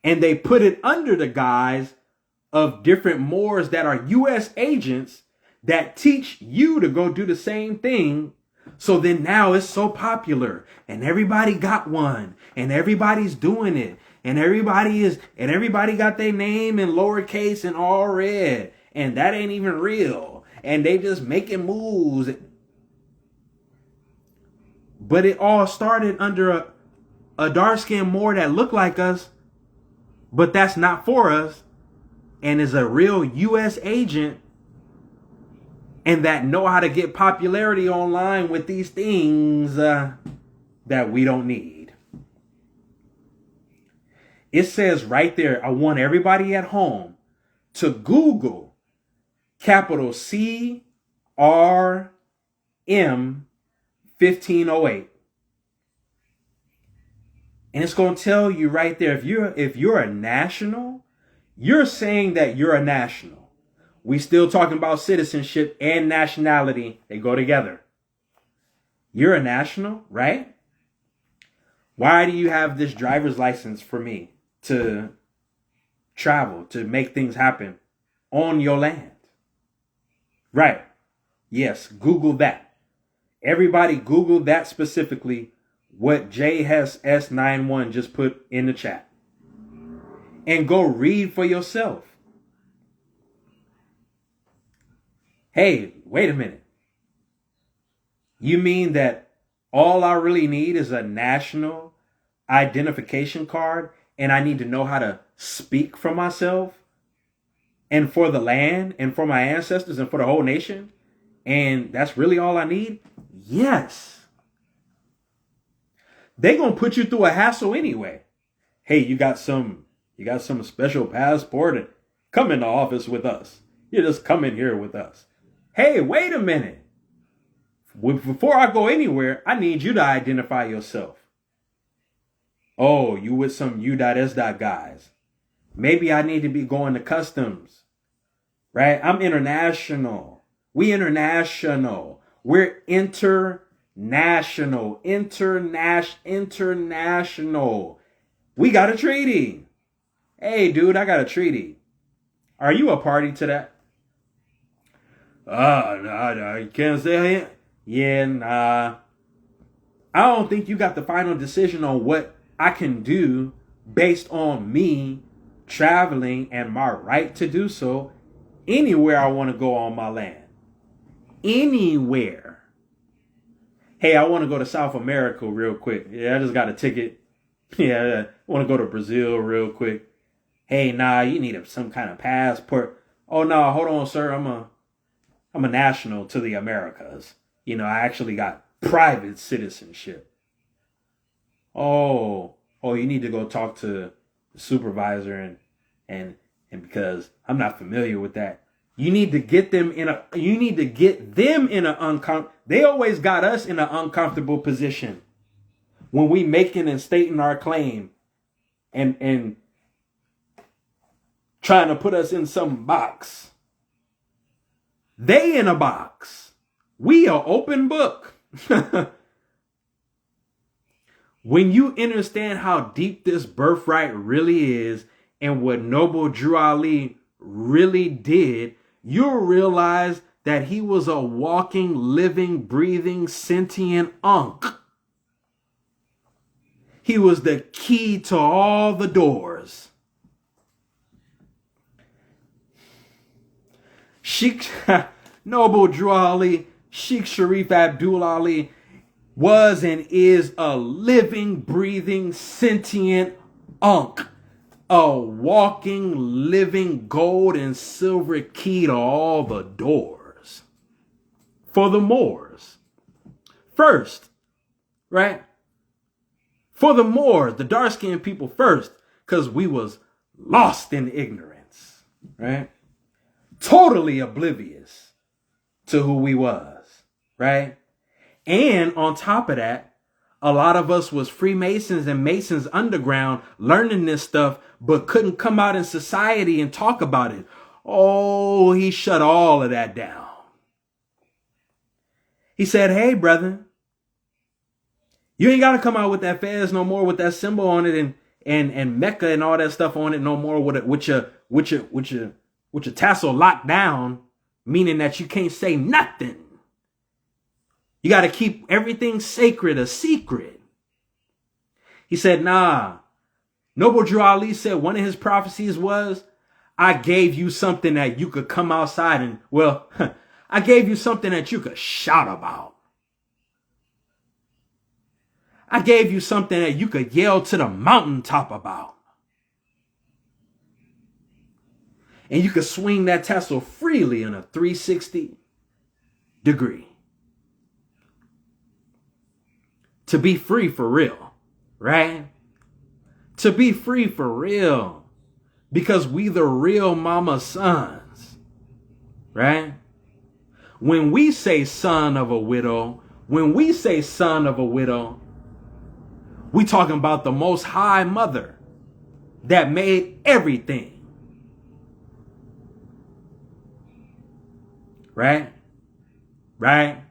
And they put it under the guise of different Moors that are U.S. agents that teach you to go do the same thing. So then now it's so popular and everybody got one and everybody's doing it. And everybody got their name in lowercase and all red. And that ain't even real. And they just making moves. But it all started under a dark-skinned Moor that looked like us. But that's not for us. And is a real U.S. agent. And that know how to get popularity online with these things that we don't need. It says right there, I want everybody at home to Google capital CRM 1508. And it's going to tell you right there, if you're a national, you're saying that you're a national. We still talking about citizenship and nationality. They go together. You're a national, right? Why do you have this driver's license for me to travel, to make things happen on your land? Right. Yes, Google that. Everybody Google that specifically, what JS91 just put in the chat. And go read for yourself. Hey, wait a minute. You mean that all I really need is a national identification card and I need to know how to speak for myself and for the land and for my ancestors and for the whole nation? And that's really all I need? Yes. They're going to put you through a hassle anyway. Hey, you got some special passport and come in the office with us. You just come in here with us. Hey, wait a minute. Before I go anywhere, I need you to identify yourself. Oh, you with some U.S. guys. Maybe I need to be going to customs. Right? I'm international. We international. We're international. International. We got a treaty. Hey, dude, I got a treaty. Are you a party to that? No, you can't say it. Yeah, nah. I don't think you got the final decision on what I can do based on me traveling and my right to do so anywhere I want to go on my land. Anywhere. Hey, I want to go to South America real quick. Yeah, I just got a ticket. Yeah, I want to go to Brazil real quick. Hey, nah, you need some kind of passport. Oh, no, hold on, sir. I'm a national to the Americas. You know, I actually got private citizenship. Oh, you need to go talk to the supervisor and because I'm not familiar with that. You need to get them in a they always got us in an uncomfortable position when we making and stating our claim and trying to put us in some box. They in a box. We are open book. When you understand how deep this birthright really is and what Noble Drew Ali really did, you'll realize that he was a walking, living, breathing, sentient Ankh. He was the key to all the doors. Sheikh Noble Drew Ali, Sheikh Sharif Abdul Ali, was and is a living, breathing, sentient Ankh. A walking, living gold and silver key to all the doors. For the Moors. First, right? For the Moors, the dark-skinned people first, because we was lost in ignorance, right? Totally oblivious to who we was, right? And on top of that, a lot of us was Freemasons and Masons underground learning this stuff, but couldn't come out in society and talk about it. Oh, he shut all of that down. He said, hey, brother, you ain't got to come out with that fez no more with that symbol on it and Mecca and all that stuff on it no more with your tassel locked down, meaning that you can't say nothing. You got to keep everything sacred a secret. He said, nah. Noble Drew Ali said one of his prophecies was, I gave you something that you could come outside and, well, I gave you something that you could shout about. I gave you something that you could yell to the mountaintop about. And you could swing that tassel freely in a 360 degree. To be free for real, right? To be free for real. Because we the real mama sons, right? When we say son of a widow, we talking about the Most High Mother that made everything. Right? Right?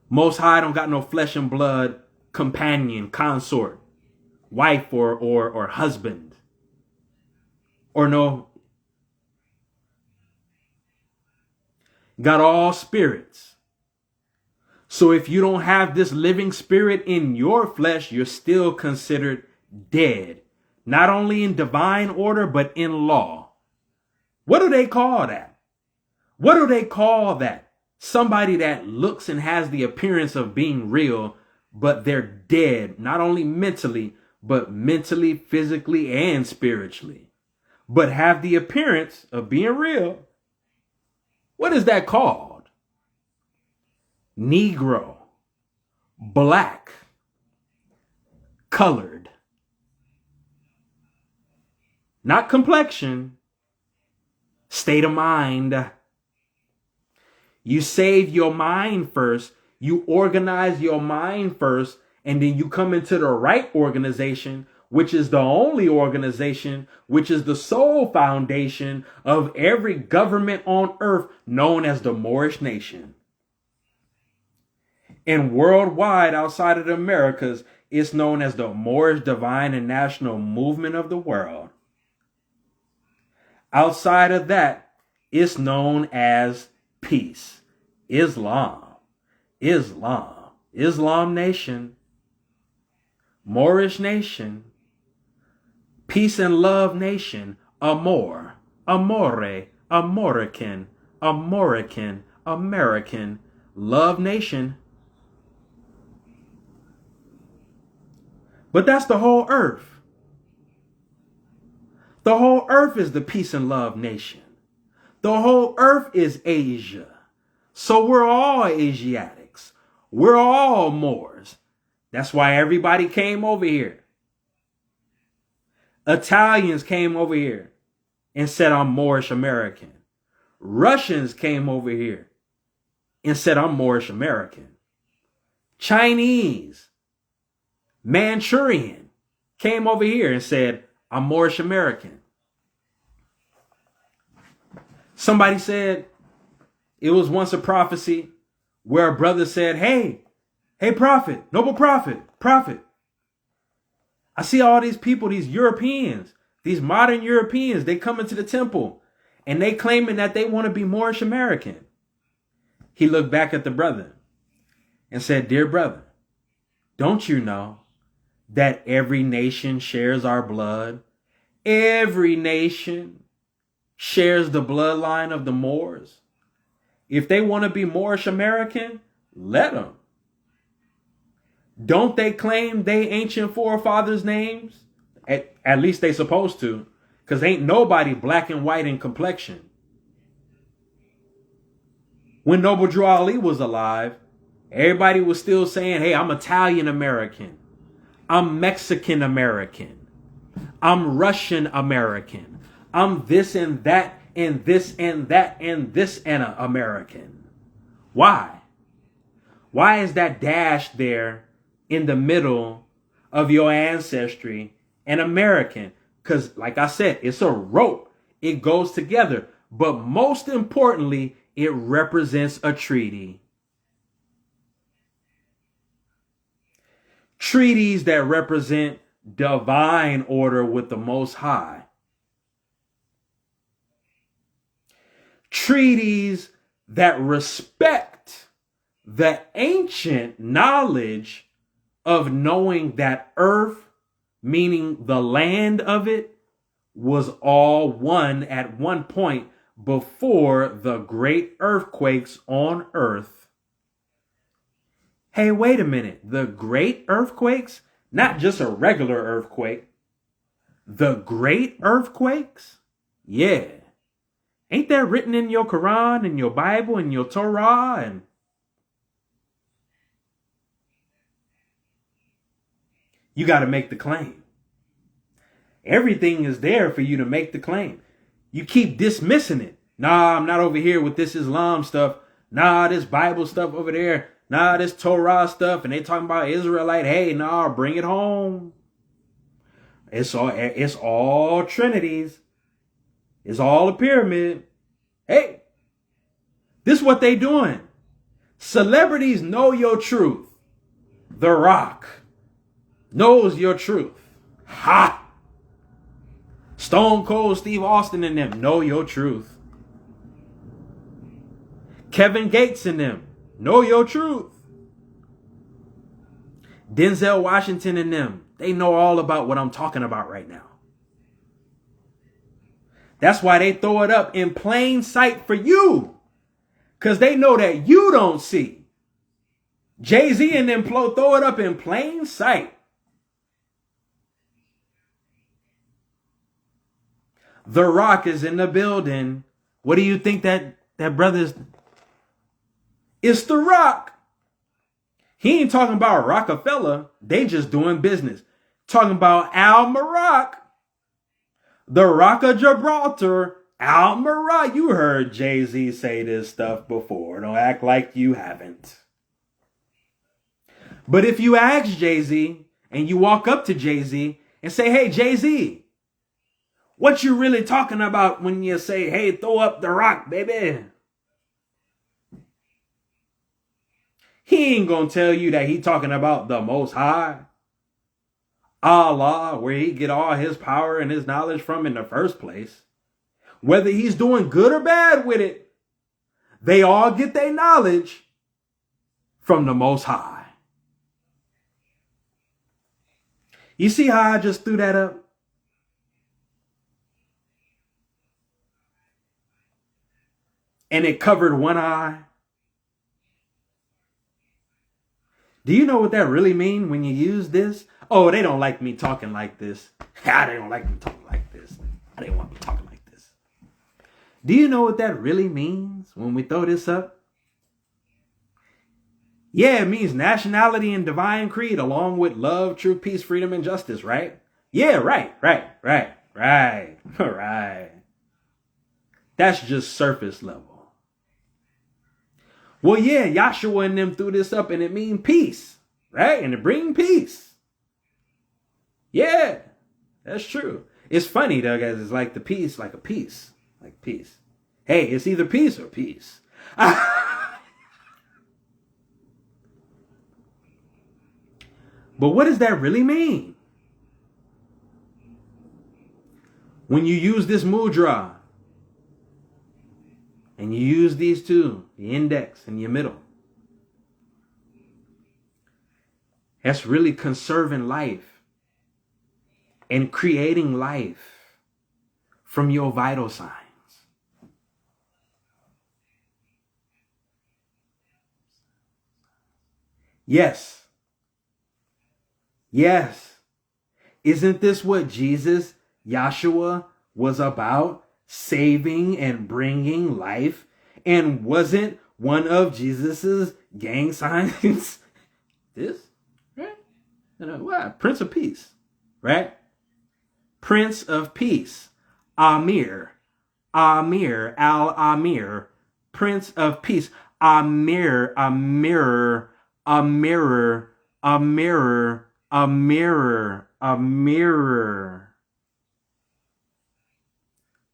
Most High don't got no flesh and blood companion, consort, wife or husband. Or no. Got all spirits. So if you don't have this living spirit in your flesh, you're still considered dead. Not only in divine order, but in law. What do they call that? What do they call that? Somebody that looks and has the appearance of being real, but they're dead, not only mentally, but mentally, physically, and spiritually, but have the appearance of being real. What is that called? Negro, black, colored. Not complexion, state of mind. You save your mind first, you organize your mind first, and then you come into the right organization, which is the only organization, which is the sole foundation of every government on earth, known as the Moorish nation. And worldwide, outside of the Americas, it's known as the Moorish Divine and National Movement of the World. Outside of that, it's known as peace. Islam nation, Moorish nation, peace and love nation, amore, American, love nation. But that's the whole earth. The whole earth is the peace and love nation. The whole earth is Asia. So we're all Asiatics. We're all Moors. That's why everybody came over here. Italians came over here and said, I'm Moorish-American. Russians came over here and said, I'm Moorish-American. Chinese, Manchurian came over here and said, I'm Moorish-American. Somebody said it was once a prophecy where a brother said, hey, prophet, noble prophet. I see all these people, these Europeans, these modern Europeans, they come into the temple and they claiming that they want to be Moorish-American. He looked back at the brother and said, dear brother, don't you know that every nation shares our blood? Every nation shares the bloodline of the Moors. If they want to be Moorish-American, let them. Don't they claim they ancient forefathers' names? At least they supposed to, because ain't nobody black and white in complexion. When Noble Drew Ali was alive, everybody was still saying, hey, I'm Italian-American. I'm Mexican-American. I'm Russian-American. I'm this and that and this and that and this and American. Why? Why is that dash there in the middle of your ancestry and American? Because like I said, it's a rope. It goes together. But most importantly, it represents a treaty. Treaties that represent divine order with the Most High. Treaties that respect the ancient knowledge of knowing that earth, meaning the land of it, was all one at one point before the great earthquakes on earth. Hey, wait a minute. The great earthquakes? Not just a regular earthquake. The great earthquakes? Yeah. Ain't that written in your Quran and your Bible and your Torah? And you got to make the claim. Everything is there for you to make the claim. You keep dismissing it. Nah, I'm not over here with this Islam stuff. Nah, this Bible stuff over there. Nah, this Torah stuff. And they talking about Israelite. Hey, nah, bring it home. It's all Trinities. It's all a pyramid. Hey, this is what they doing. Celebrities know your truth. The Rock knows your truth. Ha! Stone Cold Steve Austin and them know your truth. Kevin Gates and them know your truth. Denzel Washington and them, they know all about what I'm talking about right now. That's why they throw it up in plain sight for you Because they know that you don't see. Jay-Z and them throw it up in plain sight. The Rock is in the building. What do you think that brother's? It's The Rock. He ain't talking about Rockefeller. They just doing business. Talking about Al Maroc. The Rock of Gibraltar. Al Maroc. You heard Jay-Z say this stuff before. Don't act like you haven't. But if you ask Jay-Z and you walk up to Jay-Z and say, hey, Jay-Z, what you really talking about when you say, hey, throw up The Rock, baby? He ain't gonna tell you that he talking about the Most High, Allah, where he get all his power and his knowledge from in the first place. Whether he's doing good or bad with it, they all get their knowledge from the Most High. You see how I just threw that up? And it covered one eye. Do you know what that really means when you use this? Oh, they don't like me talking like this. They don't like me talking like this. They don't want me talking like this. Do you know what that really means when we throw this up? Yeah, it means nationality and divine creed along with love, truth, peace, freedom, and justice, right? Yeah, right. That's just surface level. Well, yeah, Yahshua and them threw this up and it means peace, right? And it bring peace. Yeah, that's true. It's funny though, guys. It's like the peace, like a piece, like peace. Hey, it's either peace or peace. But what does that really mean? When you use this mudra, and you use these two, the index and your middle, that's really conserving life and creating life from your vital signs. Yes. Isn't this what Jesus, Yahshua, was about? Saving and bringing life? And wasn't one of Jesus's gang signs this? Right? What? Prince of Peace. Right? Prince of Peace. Amir, Al-Amir. Prince of Peace. Amir.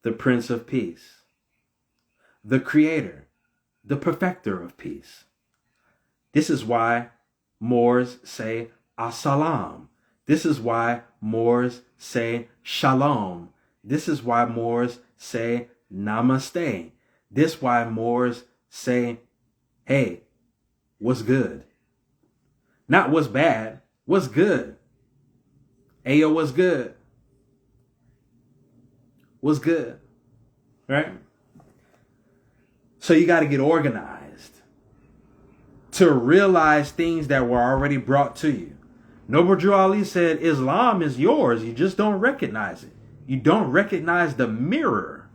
The Prince of Peace, the Creator, the Perfecter of Peace. This is why Moors say As-salam. This is why Moors say Shalom. This is why Moors say Namaste. This is why Moors say, hey, what's good? Not what's bad, what's good? Ayo, what's good? What's good? Right? So you got to get organized to realize things that were already brought to you. Noble Drew Ali said, Islam is yours. You just don't recognize it. You don't recognize the mirror.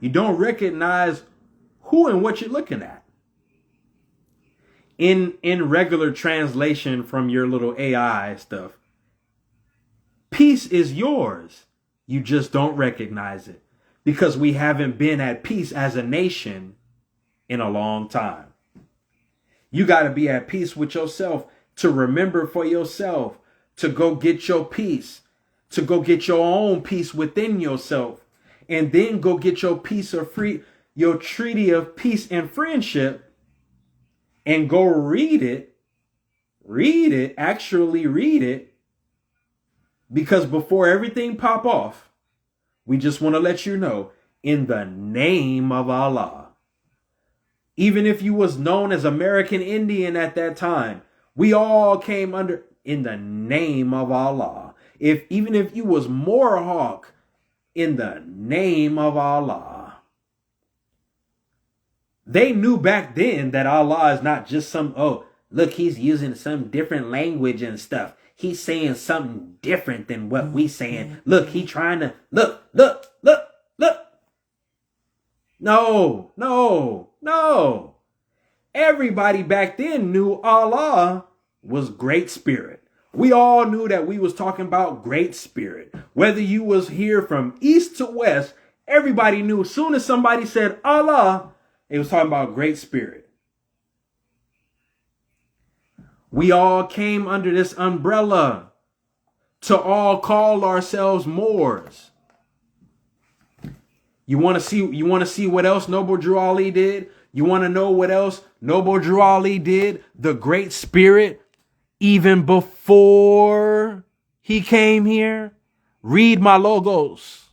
You don't recognize who and what you're looking at. In regular translation from your little AI stuff, peace is yours. You just don't recognize it because we haven't been at peace as a nation in a long time. You got to be at peace with yourself, to remember for yourself, to go get your peace, to go get your own peace within yourself, and then go get your peace of free, your treaty of peace and friendship, and go read it, actually read it, because before everything pop off, we just want to let you know, in the name of Allah. Even if you was known as American Indian at that time, we all came under, in the name of Allah. Even if you was Mohawk, in the name of Allah. They knew back then that Allah is not just some, oh, look, he's using some different language and stuff. He's saying something different than what we saying. Look, he trying to, look. No. Everybody back then knew Allah was Great Spirit. We all knew that we was talking about Great Spirit. Whether you was here from east to west, everybody knew as soon as somebody said Allah, they was talking about Great Spirit. We all came under this umbrella to all call ourselves Moors. You want to see what else Noble Drew Ali did? You want to know what else Noble Drew Ali did? The Great Spirit, even before he came here. Read my logos.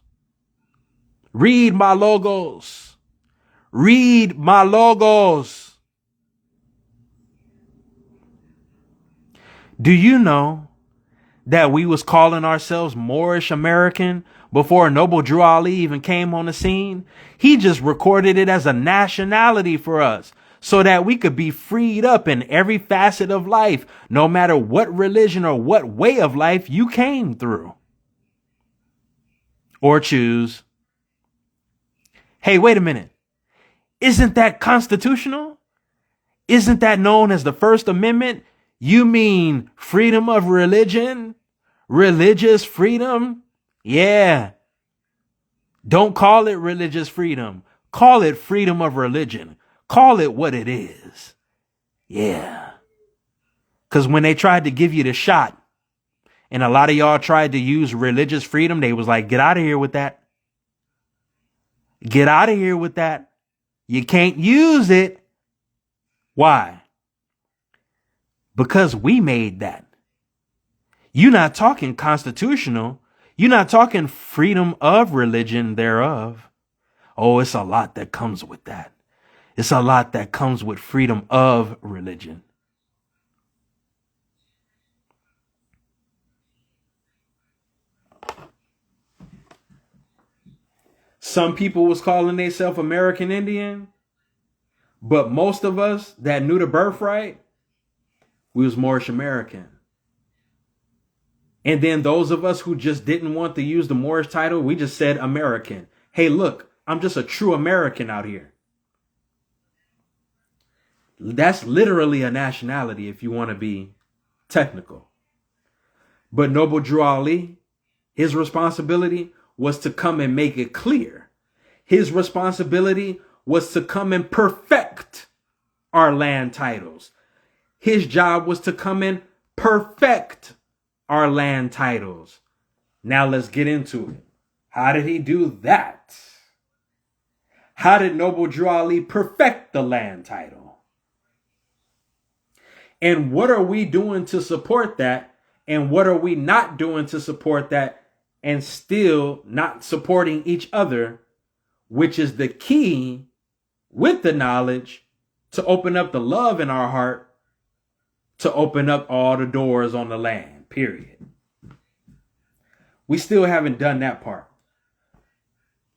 Read my logos. Read my logos. Do you know that we was calling ourselves Moorish-American before Noble Drew Ali even came on the scene? He just recorded it as a nationality for us so that we could be freed up in every facet of life, no matter what religion or what way of life you came through or choose. Hey, wait a minute. Isn't that constitutional? Isn't that known as the First Amendment? You mean freedom of religion? Religious freedom? Yeah. Don't call it religious freedom. Call it freedom of religion. Call it what it is. Yeah. Because when they tried to give you the shot, and a lot of y'all tried to use religious freedom, they was like, get out of here with that. Get out of here with that. You can't use it. Why? Because we made that. You're not talking constitutional. You're not talking freedom of religion thereof. Oh, it's a lot that comes with that. It's a lot that comes with freedom of religion. Some people was calling themselves American Indian, but most of us that knew the birthright, we was Moorish-American. And then those of us who just didn't want to use the Moorish title, we just said American. Hey, look, I'm just a true American out here. That's literally a nationality if you want to be technical. But Noble Drew Ali, his responsibility was to come and make it clear. His responsibility was to come and perfect our land titles. His job was to come and perfect our land titles. Now let's get into it. How did he do that? How did Noble Drew Ali perfect the land title? And what are we doing to support that? And what are we not doing to support that and still not supporting each other, which is the key with the knowledge to open up the love in our heart, to open up all the doors on the land, period. We still haven't done that part.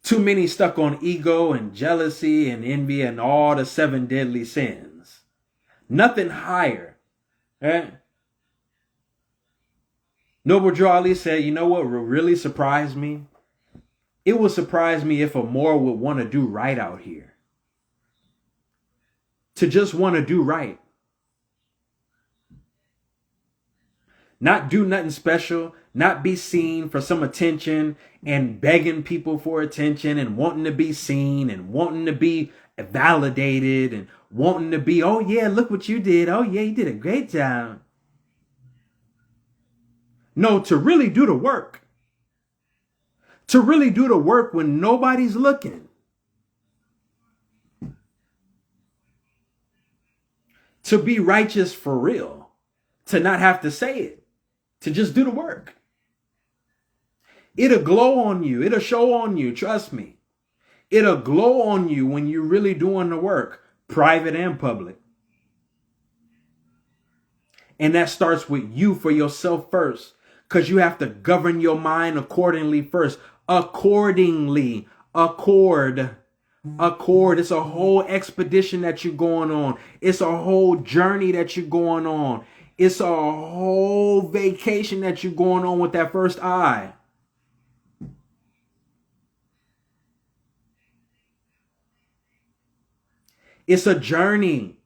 Too many stuck on ego and jealousy and envy and all the 7 deadly sins. Nothing higher. Eh? Noble Drew Ali said, you know what would really surprise me? It would surprise me if a Moor would want to do right out here. To just want to do right. Not do nothing special, not be seen for some attention and begging people for attention and wanting to be seen and wanting to be validated and wanting to be, oh yeah, look what you did. Oh yeah, you did a great job. No, to really do the work. To really do the work when nobody's looking. To be righteous for real. To not have to say it. To just do the work. It'll glow on you. It'll show on you. Trust me. It'll glow on you when you're really doing the work. Private and public. And that starts with you for yourself first. Because you have to govern your mind accordingly first. Accordingly. Accord. accord. It's a whole expedition that you're going on. It's a whole journey that you're going on. It's a whole vacation that you're going on with that first eye. It's a journey.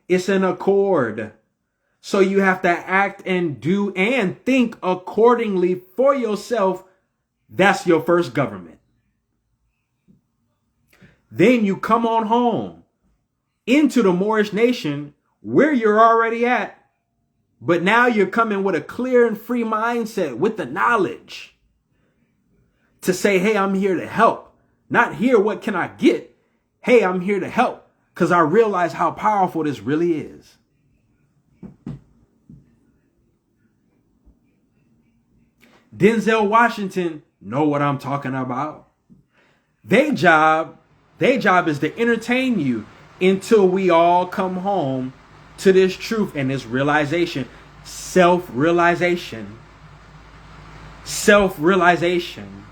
It's an accord. So you have to act and do and think accordingly for yourself. That's your first government. Then you come on home into the Moorish nation where you're already at. But now you're coming with a clear and free mindset with the knowledge to say, hey, I'm here to help. Not here, what can I get? Hey, I'm here to help because I realize how powerful this really is. Denzel Washington know what I'm talking about. Their job is to entertain you until we all come home to this truth and this realization. Self-realization. Self-realization.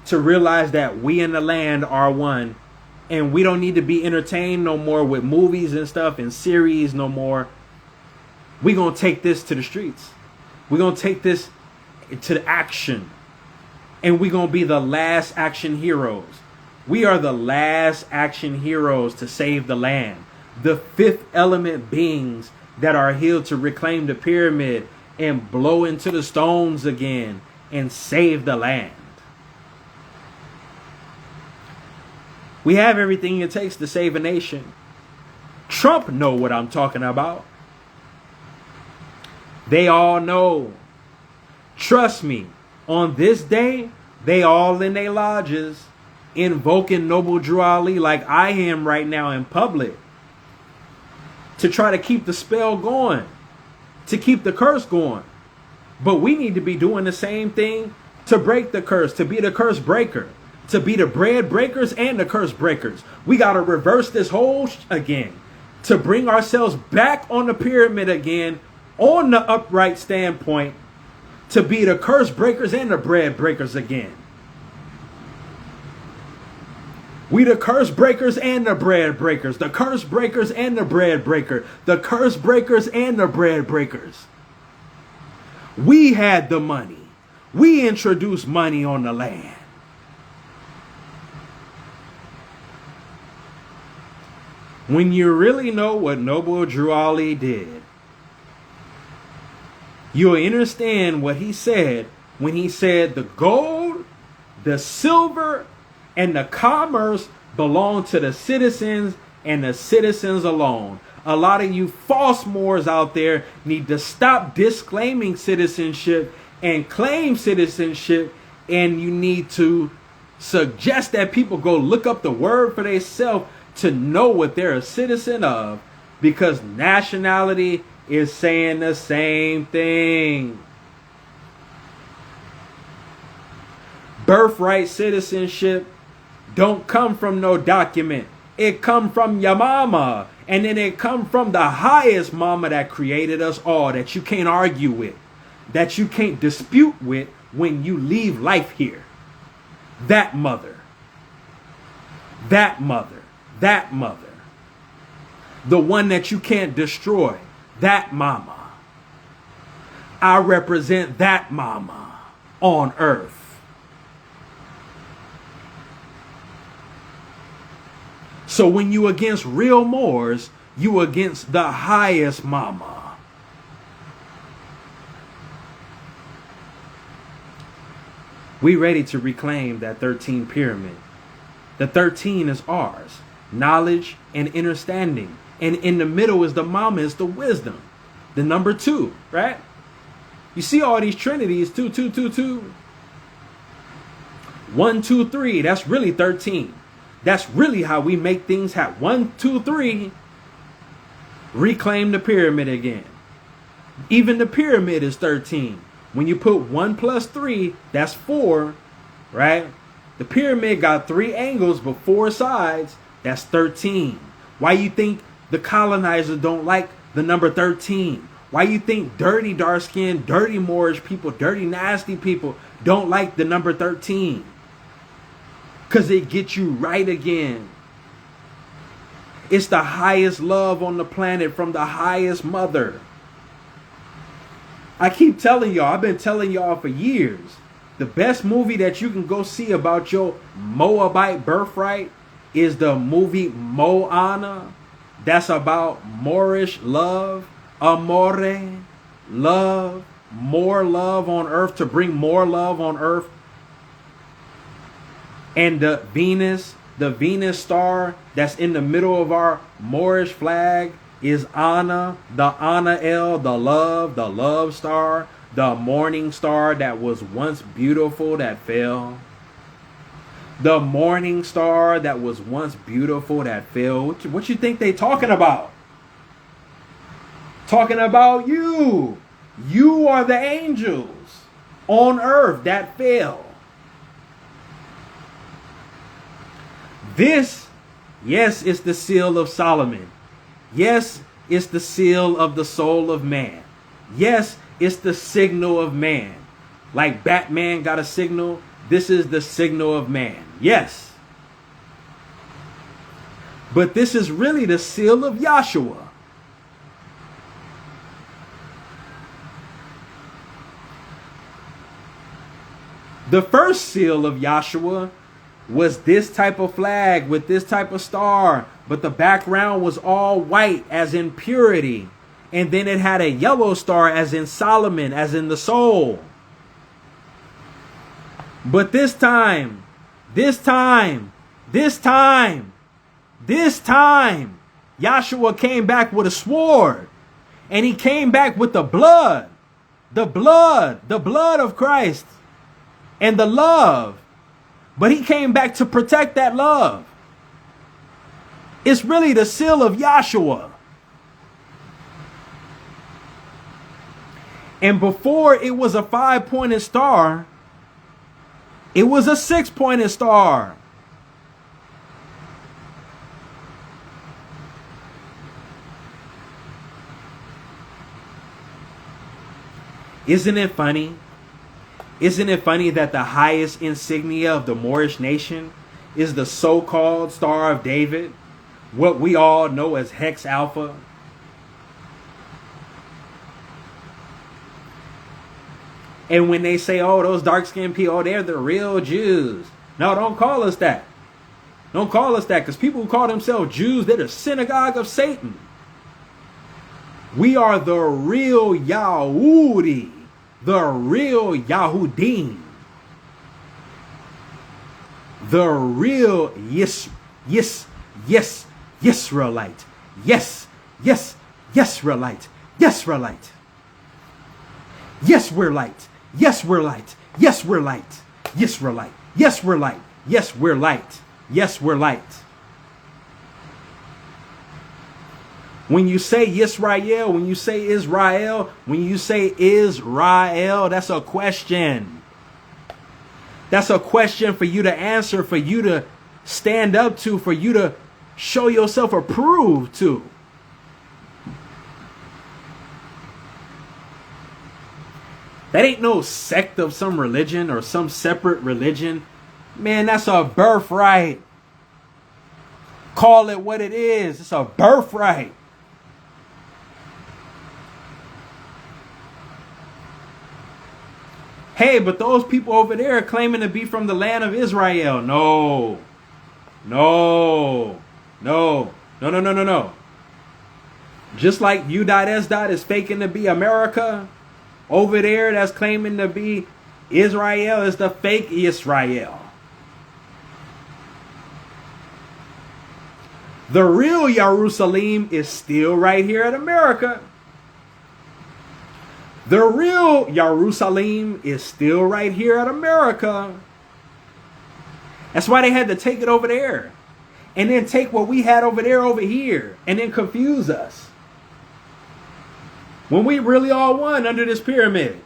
To realize that we and the land are one. And we don't need to be entertained no more with movies and stuff and series no more. We're going to take this to the streets. We're going to take this to the action. And we're going to be the last action heroes. We are the last action heroes to save the land. The fifth element beings that are here to reclaim the pyramid and blow into the stones again and save the land. We have everything it takes to save a nation. Trump know what I'm talking about. They all know. Trust me, on this day, they all in their lodges invoking Noble Drew Ali like I am right now in public to try to keep the spell going, to keep the curse going. But we need to be doing the same thing to break the curse, to be the curse breaker, to be the bread breakers and the curse breakers. We got to reverse this whole again, to bring ourselves back on the pyramid again, on the upright standpoint, to be the curse breakers and the bread breakers again. We the curse breakers and the bread breakers. The curse breakers and the bread breaker. The curse breakers and the bread breakers. We had the money. We introduced money on the land. When you really know what Noble Drew Ali did, you'll understand what he said when he said the gold, the silver, and the commerce belong to the citizens and the citizens alone. A lot of you false Moors out there need to stop disclaiming citizenship and claim citizenship. And you need to suggest that people go look up the word for themselves to know what they're a citizen of. Because nationality is saying the same thing. Birthright citizenship don't come from no document. It come from your mama. And then it come from the highest mama that created us all, that you can't argue with, that you can't dispute with when you leave life here. That mother. That mother. That mother. The one that you can't destroy. That mama. I represent that mama on earth. So when you against real Moors, you against the highest mama. We ready to reclaim that 13 pyramid. The 13 is ours. Knowledge and understanding. And in the middle is the mama, is the wisdom. The number 2, right? You see all these trinities, 2, 2, 2, 2. 1, 2, 3, that's really 13. That's really how we make things happen. 1, 2, 3. Reclaim the pyramid again. Even the pyramid is 13. When you put 1 plus 3, that's 4, right? The pyramid got 3 angles but 4 sides. That's 13. Why you think the colonizers don't like the number 13? Why you think dirty, dark-skinned, dirty Moorish people, dirty, nasty people don't like the number 13? Because it gets you right again. It's the highest love on the planet from the highest mother. I keep telling y'all, I've been telling y'all for years, the best movie that you can go see about your Moabite birthright is the movie Moana. That's about Moorish love, amore, love, more love on earth, to bring more love on earth. And the Venus star that's in the middle of our Moorish flag is Anna, the Anna-El, the love star, the morning star that was once beautiful that fell. The morning star that was once beautiful that fell. What you think they talking about? Talking about you. You are the angels on earth that fell. This, yes, is the seal of Solomon. Yes, it's the seal of the soul of man. Yes, it's the signal of man. Like Batman got a signal, this is the signal of man. Yes. But this is really the seal of Yahshua. The first seal of Yahshua was this type of flag with this type of star, but the background was all white as in purity. And then it had a yellow star as in Solomon, as in the soul. But this time, Yahshua came back with a sword. And he came back with the blood of Christ and the love. But he came back to protect that love. It's really the seal of Yahshua. And before it was a 5-pointed star, it was a 6-pointed star. Isn't it funny? Isn't it funny that the highest insignia of the Moorish nation is the so-called Star of David, what we all know as Hex Alpha? And when they say, oh, those dark-skinned people, oh, they're the real Jews. No, don't call us that. Don't call us that, because people who call themselves Jews, they're the synagogue of Satan. We are the real Yahudi, the real Yahudim, the real Yisraelite. Yisraelite. Yes, we're light. Yes, we're light. Yes, we're light. Yes, we're light. Yes, we're light. Yes, we're light. Yes, we're light. When you say Yisrael, when you say Israel, when you say Israel, that's a question. That's a question for you to answer, for you to stand up to, for you to show yourself approved to. That ain't no sect of some religion or some separate religion. Man, that's a birthright. Call it what it is. It's a birthright. Hey, but those people over there are claiming to be from the land of Israel. No. Just like U.S. is faking to be America, over there that's claiming to be Israel is the fake Israel. The real Jerusalem is still right here in America. The real Jerusalem is still right here in America. That's why they had to take it over there. And then take what we had over there over here. And then confuse us. When we really all one under this pyramid.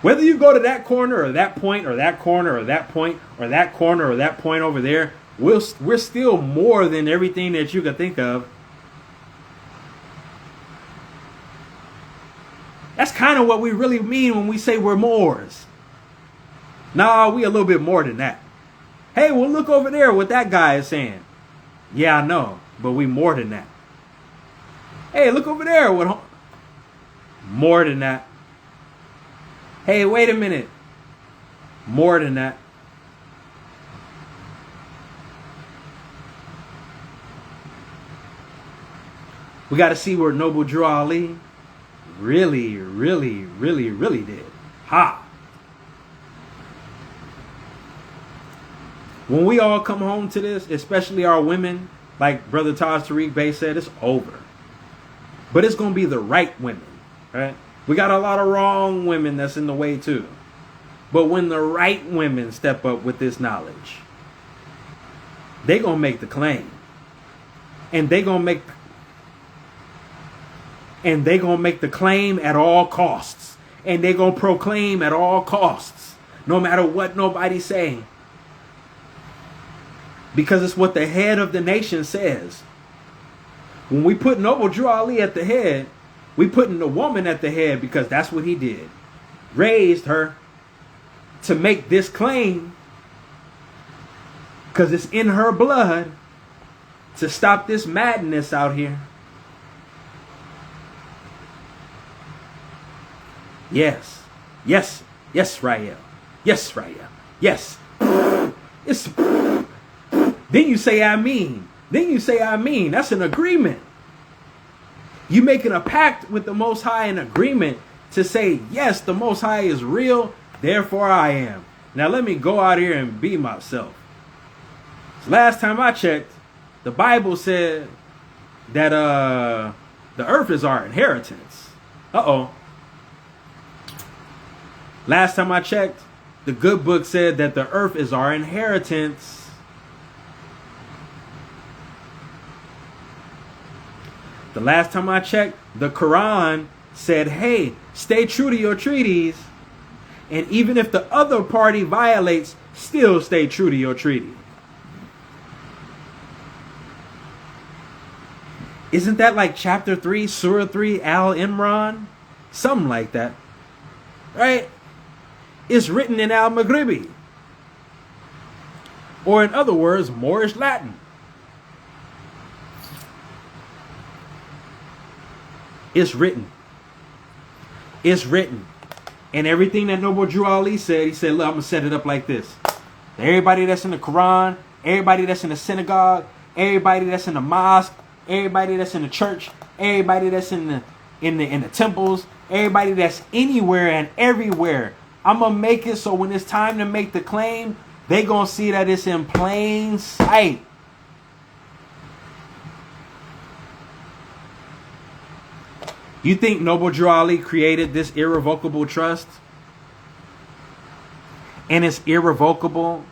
Whether you go to that corner or that point or that corner or that point or that corner or that point over there, we're still more than everything that you could think of. That's kind of what we really mean when we say we're Moors. Nah, we a little bit more than that. Hey, well, look over there what that guy is saying. Yeah, I know. but we more than that. Hey, look over there. More than that. Hey, wait a minute. More than that. We got to see where Noble Drew Ali really did. Ha! When we all come home to this, especially our women, like Brother Taj Tariq Bey said, it's over. But it's going to be the right women, right? We got a lot of wrong women that's in the way too. But when the right women step up with this knowledge, they going to make the claim. And they going to make the claim at all costs. And they going to proclaim at all costs, no matter what nobody's saying. Because it's what the head of the nation says. When we put Noble Drew Ali at the head, we putting the woman at the head because that's what he did. Raised her to make this claim because it's in her blood to stop this madness out here. Yes. Yes. Yes, Rael. Yes, Rael. Yes. It's... Then you say, I mean. Then you say, I mean. That's an agreement. You making a pact with the Most High, an agreement to say, yes, the Most High is real, therefore I am. Now let me go out here and be myself. So last time I checked, the Bible said that the earth is our inheritance. Uh-oh. Last time I checked, the good book said that the earth is our inheritance. The last time I checked, the Quran said, hey, stay true to your treaties. And even if the other party violates, still stay true to your treaty. Isn't that like chapter 3, Surah 3, Al-Imran? Something like that. Right? It's written in Al-Maghribi. Or in other words, Moorish Latin. It's written. It's written. And everything that Noble Drew Ali said, he said, look, I'm going to set it up like this. Everybody that's in the Quran, everybody that's in the synagogue, everybody that's in the mosque, everybody that's in the church, everybody that's in the temples, everybody that's anywhere and everywhere. I'm going to make it so when it's time to make the claim, they going to see that it's in plain sight. You think Noble Drew Ali created this irrevocable trust? And it's irrevocable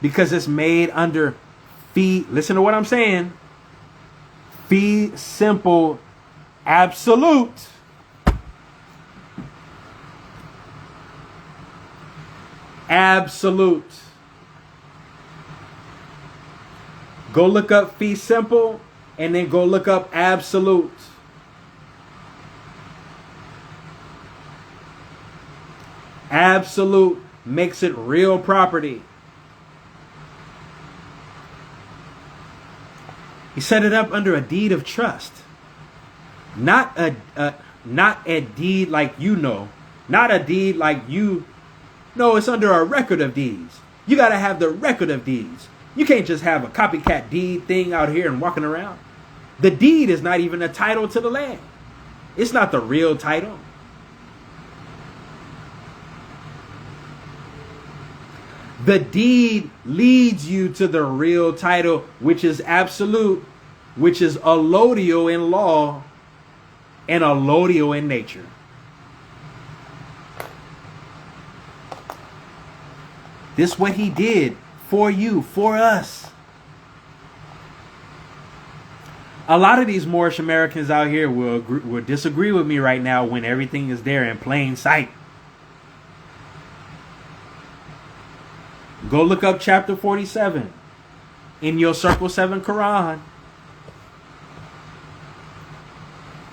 because it's made under fee. Listen to what I'm saying. Fee simple absolute. Absolute. Go look up fee simple and then go look up absolute. Absolute makes it real property. He set it up under a deed of trust. Not a deed like you know. Not a deed like you. No, it's under a record of deeds. You got to have the record of deeds. You can't just have a copycat deed thing out here and walking around. The deed is not even a title to the land. It's not the real title. The deed leads you to the real title, which is absolute, which is allodial in law and allodial in nature. This is what he did for you, for us. A lot of these Moorish-Americans out here will disagree with me right now when everything is there in plain sight. Go look up chapter 47 in your Circle 7 Quran.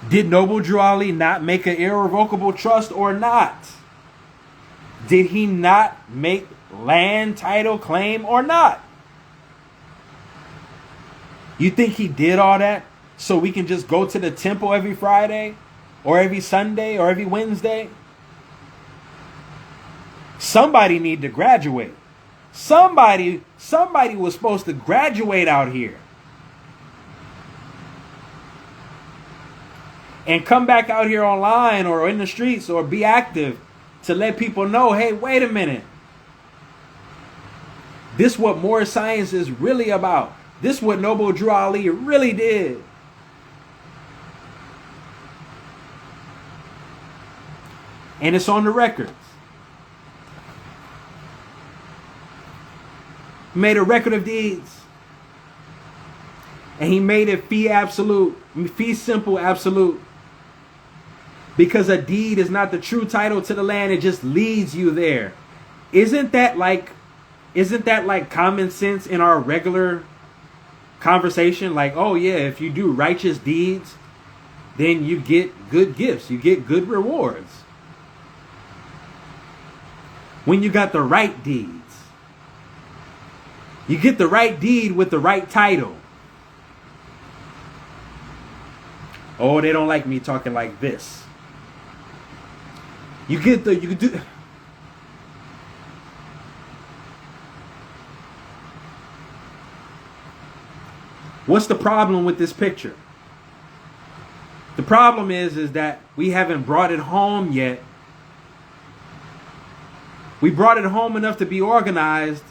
Did Noble Drew Ali not make an irrevocable trust or not? Did he not make land title claim or not? You think he did all that so we can just go to the temple every Friday or every Sunday or every Wednesday? Somebody need to graduate. Somebody was supposed to graduate out here and come back out here online or in the streets or be active to let people know, hey, wait a minute. This is what Moorish science is really about. This is what Noble Drew Ali really did. And it's on the records. He made a record of deeds. And he made it fee simple absolute. Because a deed is not the true title to the land, it just leads you there. Isn't that like common sense in our regular conversation? Like, oh yeah, if you do righteous deeds, then you get good gifts, you get good rewards. When you got the right deeds, you get the right deed with the right title. Oh, they don't like me talking like this. You do. What's the problem with this picture? The problem is that we haven't brought it home yet. We brought it home enough to be organized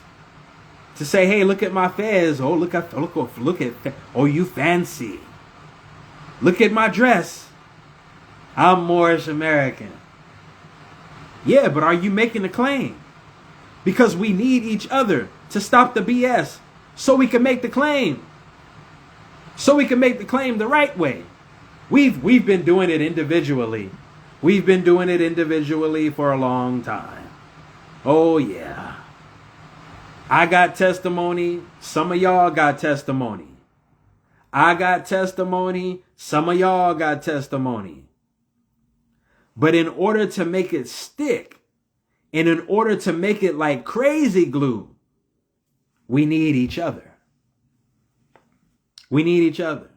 to say, hey, look at my fez. Oh, look at, oh, you fancy. Look at my dress. I'm Moorish-American. Yeah, but are you making a claim? Because we need each other to stop the BS so we can make the claim. So we can make the claim the right way. We've been doing it individually. We've been doing it individually for a long time. Oh, yeah. I got testimony. Some of y'all got testimony. I got testimony. Some of y'all got testimony. But in order to make it stick, and in order to make it like crazy glue, we need each other. We need each other.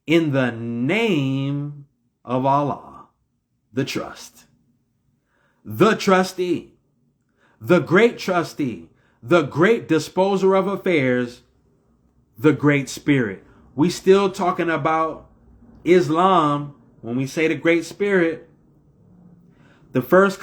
In the name of Allah, the trust, the trustee, the great trustee, the great disposer of affairs, the great spirit. We still talking about Islam when we say the great spirit. The first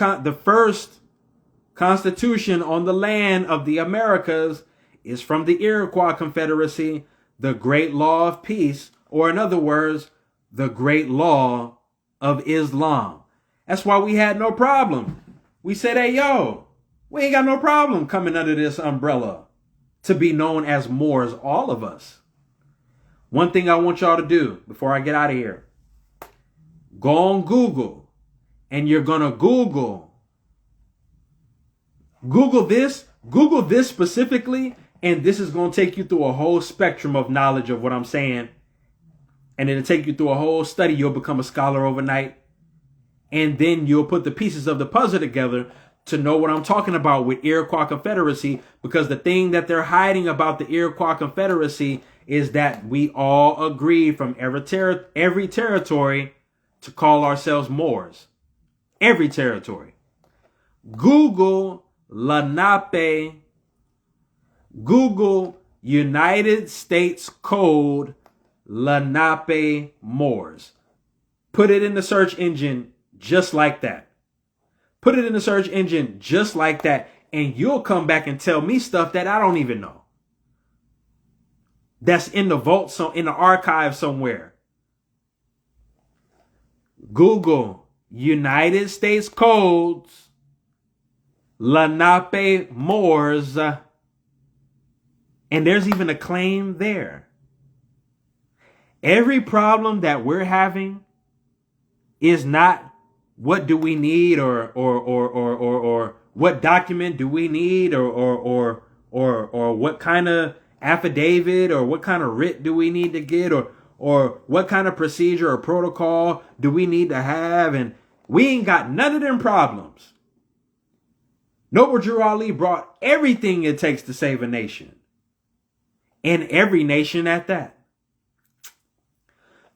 constitution on the land of the Americas is from the Iroquois Confederacy, the great law of peace, or in other words, the great law of Islam. That's why we had no problem. We said, hey, yo, we ain't got no problem coming under this umbrella to be known as Moors, all of us. One thing I want y'all to do before I get out of here, go on Google, and you're going to Google this specifically, and this is going to take you through a whole spectrum of knowledge of what I'm saying. And it'll take you through a whole study. You'll become a scholar overnight. And then you'll put the pieces of the puzzle together to know what I'm talking about with Iroquois Confederacy. Because the thing that they're hiding about the Iroquois Confederacy is that we all agree from every territory to call ourselves Moors. Every territory. Google Lenape. Google United States Code Lenape Moors. Put it in the search engine just like that. Put it in the search engine just like that. And you'll come back and tell me stuff that I don't even know. That's in the vault, so in the archive somewhere. Google United States Codes Lenape Moors. And there's even a claim there. Every problem that we're having is not what do we need or what document do we need or what kind of affidavit or what kind of writ do we need to get or what kind of procedure or protocol do we need to have, and we ain't got none of them problems. Noble Drew Ali brought everything it takes to save a nation. And every nation at that.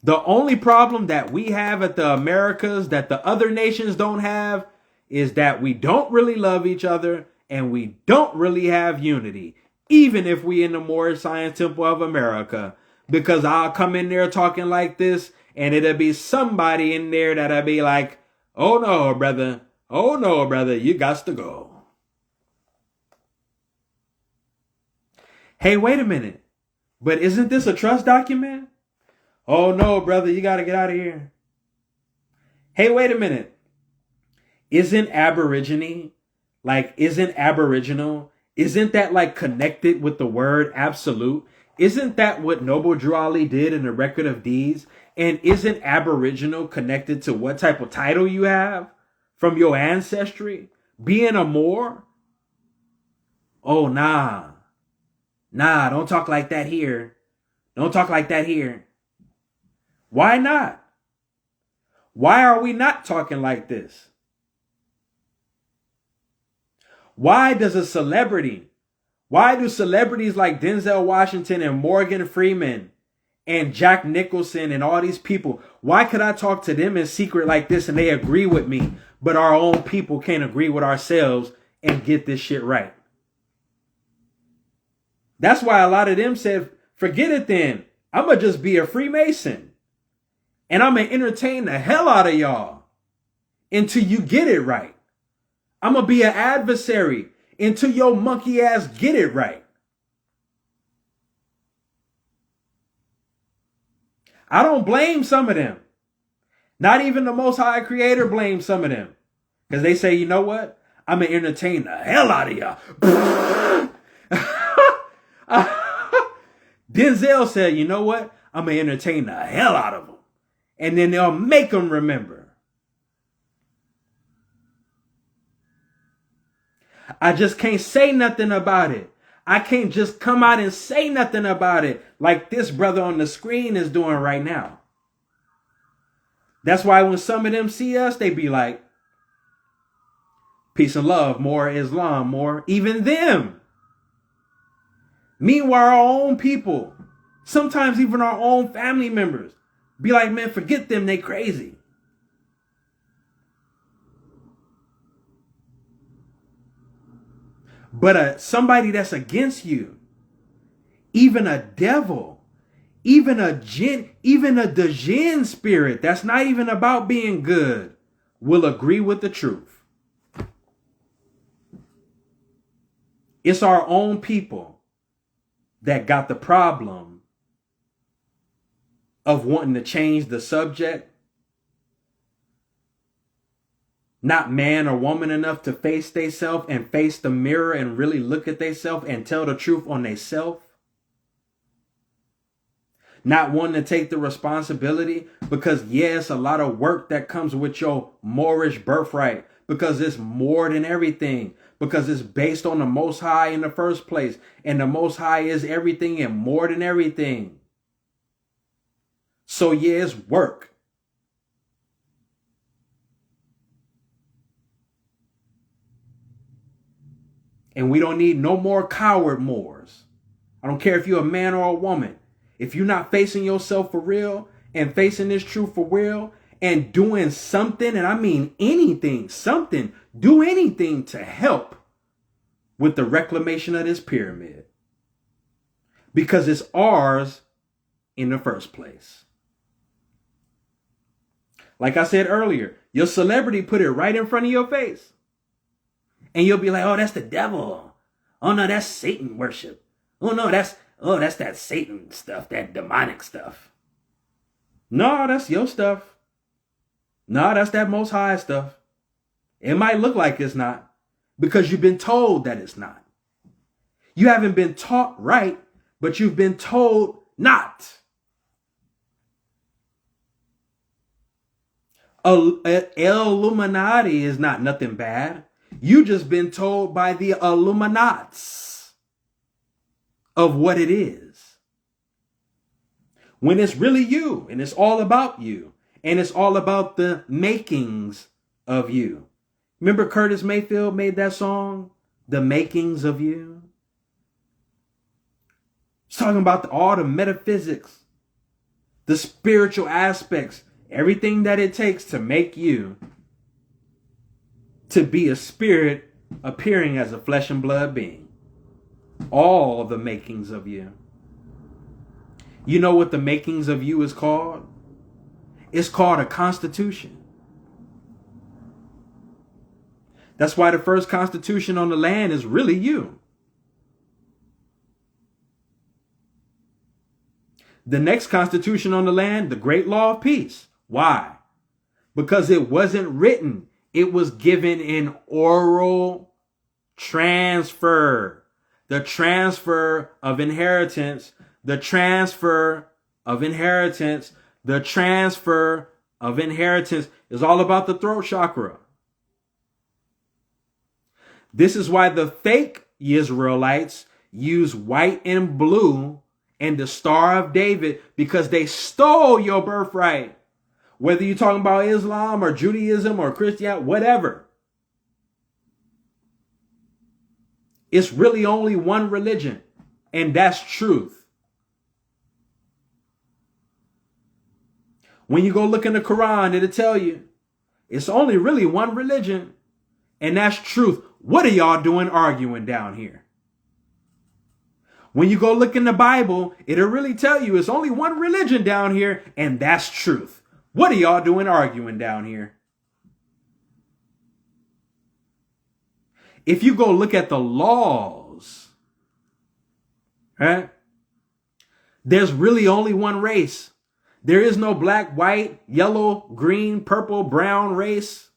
The only problem that we have at the Americas that the other nations don't have is that we don't really love each other and we don't really have unity, even if we in the Moorish Science Temple of America, because I'll come in there talking like this and it'll be somebody in there that'll be like, oh no, brother, you got to go. Hey, wait a minute, but isn't this a trust document? Oh no, brother, you got to get out of here. Hey, wait a minute. Isn't Aboriginal, isn't that like connected with the word absolute? Isn't that what Noble Drew Ali did in the Record of Deeds? And isn't Aboriginal connected to what type of title you have from your ancestry? Being a Moor? Oh, nah, don't talk like that here. Don't talk like that here. Why not? Why are we not talking like this? Why do celebrities like Denzel Washington and Morgan Freeman and Jack Nicholson and all these people, why could I talk to them in secret like this and they agree with me, but our own people can't agree with ourselves and get this shit right? That's why a lot of them said, forget it then. I'm going to just be a Freemason. And I'm going to entertain the hell out of y'all until you get it right. I'm going to be an adversary until your monkey ass get it right. I don't blame some of them. Not even the Most High Creator blames some of them. Because they say, you know what? I'm going to entertain the hell out of y'all. Denzel said, you know what? I'm going to entertain the hell out of them. And then they'll make them remember. I just can't say nothing about it. I can't just come out and say nothing about it like this brother on the screen is doing right now. That's why when some of them see us, they be like, peace and love, more Islam, more even them. Meanwhile, our own people, sometimes even our own family members, be like, man, forget them, they crazy. But somebody that's against you, even a devil, even a Djinn spirit that's not even about being good, will agree with the truth. It's our own people that got the problem of wanting to change the subject. Not man or woman enough to face theyself and face the mirror and really look at theyself and tell the truth on theyself. Not wanting to take the responsibility because, yes, a lot of work that comes with your Moorish birthright, because it's more than everything, because it's based on the Most High in the first place. And the Most High is everything and more than everything. So, yeah, it's work. And we don't need no more coward Moors. I don't care if you're a man or a woman. If you're not facing yourself for real and facing this truth for real and doing something, and I mean anything, something, do anything to help with the reclamation of this pyramid. Because it's ours in the first place. Like I said earlier, your celebrity put it right in front of your face. And you'll be like, oh, that's the devil. Oh, no, that's Satan worship. Oh, no, that's that Satan stuff, that demonic stuff. No, that's your stuff. No, that's that Most High stuff. It might look like it's not because you've been told that it's not. You haven't been taught right, but you've been told not. Illuminati is not nothing bad. You just been told by the Illuminats of what it is. When it's really you and it's all about you and it's all about the makings of you. Remember Curtis Mayfield made that song, The Makings of You? It's talking about all the metaphysics the spiritual aspects, everything that it takes to make you to be a spirit appearing as a flesh and blood being. All the makings of you. You know what the makings of you is called? It's called a constitution. That's why the first constitution on the land is really you. The next constitution on the land, the great law of peace. Why? Because it wasn't written. It was given in oral transfer. The transfer of inheritance. The transfer of inheritance. The transfer of inheritance is all about the throat chakra. This is why the fake Israelites use white and blue and the Star of David, because they stole your birthright. Whether you're talking about Islam or Judaism or Christianity, whatever. It's really only one religion, and that's truth. When you go look in the Quran, it'll tell you it's only really one religion, and that's truth. What are y'all doing arguing down here? When you go look in the Bible, it'll really tell you it's only one religion down here, and that's truth. What are y'all doing arguing down here? If you go look at the laws, right? There's really only one race. There is no black, white, yellow, green, purple, brown race.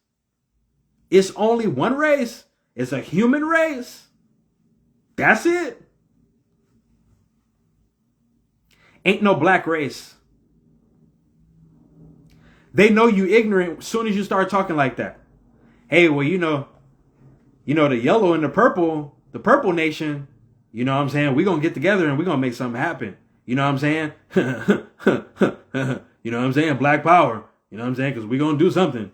It's only one race. It's a human race. That's it. Ain't no black race. They know you ignorant as soon as you start talking like that. Hey, well, you know the yellow and the purple nation, you know what I'm saying? We're going to get together and we're going to make something happen. You know what I'm saying? You know what I'm saying? Black power. You know what I'm saying? Because we're going to do something.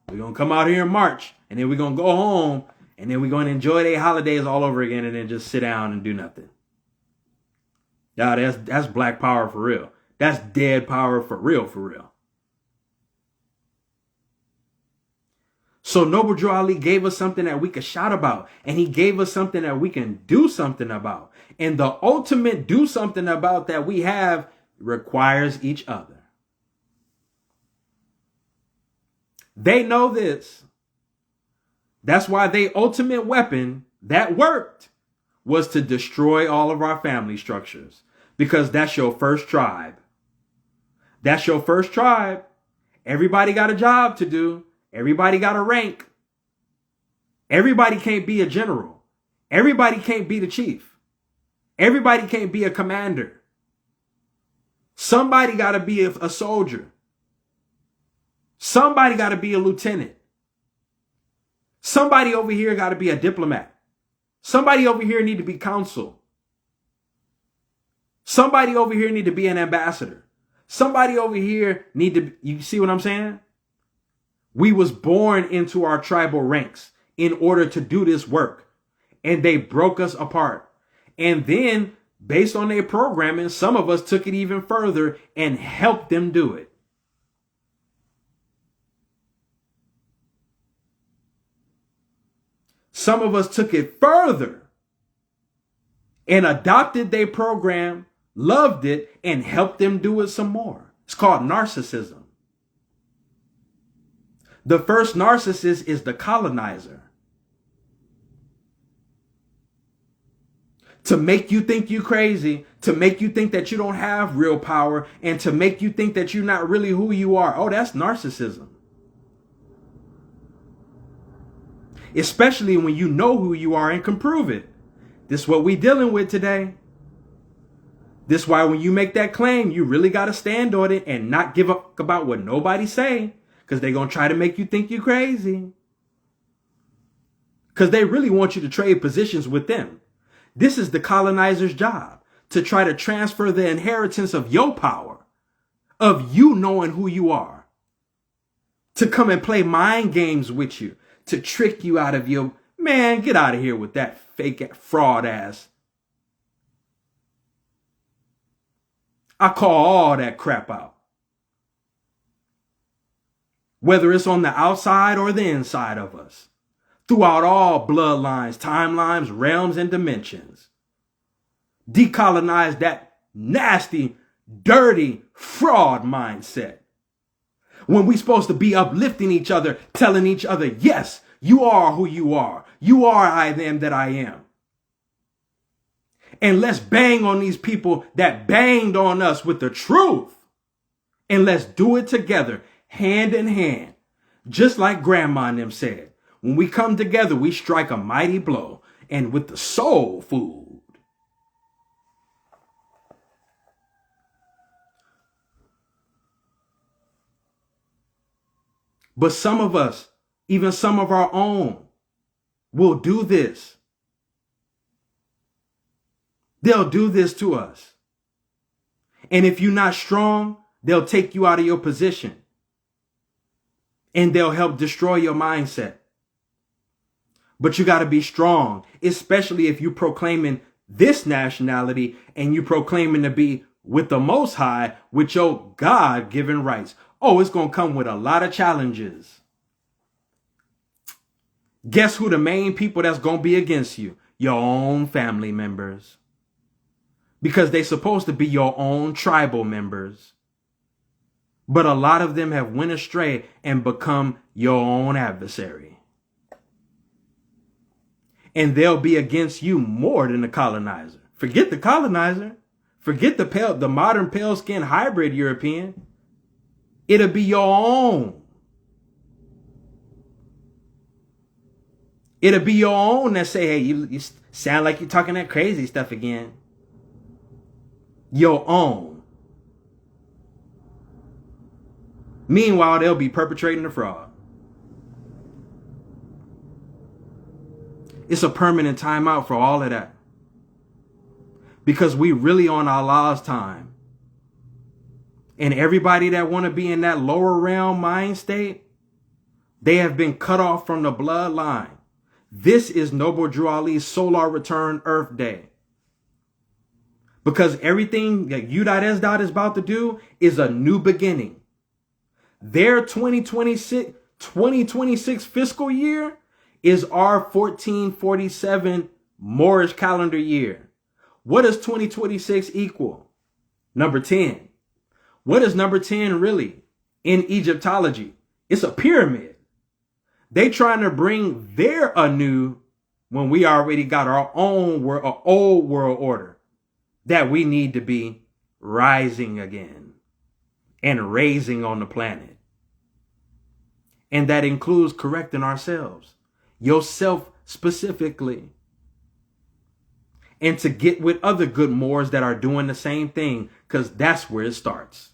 We're going to come out here in March and then we're going to go home and then we're going to enjoy their holidays all over again and then just sit down and do nothing. Yeah, that's black power for real. That's dead power for real, for real. So Noble Drew Ali gave us something that we could shout about. And he gave us something that we can do something about. And the ultimate do something about that we have requires each other. They know this. That's why their ultimate weapon that worked was to destroy all of our family structures. Because that's your first tribe. That's your first tribe. Everybody got a job to do. Everybody got a rank. Everybody can't be a general. Everybody can't be the chief. Everybody can't be a commander. Somebody got to be a soldier. Somebody got to be a lieutenant. Somebody over here got to be a diplomat. Somebody over here need to be consul. Somebody over here need to be an ambassador. Somebody over here need to, you see what I'm saying? We was born into our tribal ranks in order to do this work. And they broke us apart. And then, based on their programming, some of us took it even further and helped them do it. Some of us took it further and adopted their program, loved it, and helped them do it some more. It's called narcissism. The first narcissist is the colonizer. To make you think you crazy, to make you think that you don't have real power, and to make you think that you're not really who you are. Oh, that's narcissism. Especially when you know who you are and can prove it. This is what we're dealing with today. This is why when you make that claim, you really got to stand on it and not give up about what nobody say. Because they're going to try to make you think you're crazy. Because they really want you to trade positions with them. This is the colonizer's job. To try to transfer the inheritance of your power. Of you knowing who you are. To come and play mind games with you. To trick you out of your... Man, get out of here with that fake fraud ass. I call all that crap out. whether it's on the outside or the inside of us, throughout all bloodlines, timelines, realms, and dimensions. Decolonize that nasty, dirty fraud mindset. When we're supposed to be uplifting each other, telling each other, yes, you are who you are. You are I am that I am. And let's bang on these people that banged on us with the truth. And let's do it together, hand in hand. Just like Grandma and them said, when we come together, we strike a mighty blow. And with the soul food. But some of us, even some of our own, will do this. They'll do this to us. And if you're not strong, they'll take you out of your position. And they'll help destroy your mindset. But you got to be strong, especially if you're proclaiming this nationality and you're proclaiming to be with the Most High, with your God-given rights. Oh, it's going to come with a lot of challenges. Guess who the main people that's going to be against you? Your own family members. Because they're supposed to be your own tribal members. But a lot of them have went astray and become your own adversary. And they'll be against you more than the colonizer. Forget the colonizer. Forget the modern pale skin hybrid European. It'll be your own. It'll be your own that say, hey, you sound like you're talking that crazy stuff again. Your own. Meanwhile, they'll be perpetrating the fraud. It's a permanent timeout for all of that. Because we really on Allah's time. And everybody that want to be in that lower realm mind state, they have been cut off from the bloodline. This is Noble Drew Ali's Solar Return Earth Day. Because everything that U.S. is about to do is a new beginning. Their 2026 fiscal year is our 1447 Moorish calendar year. What does 2026 equal? Number 10. What is number 10 really in Egyptology? It's a pyramid. They trying to bring their anew when we already got our own old world order that we need to be rising again and raising on the planet. And that includes correcting ourselves, yourself specifically. And to get with other good Moors that are doing the same thing, because that's where it starts.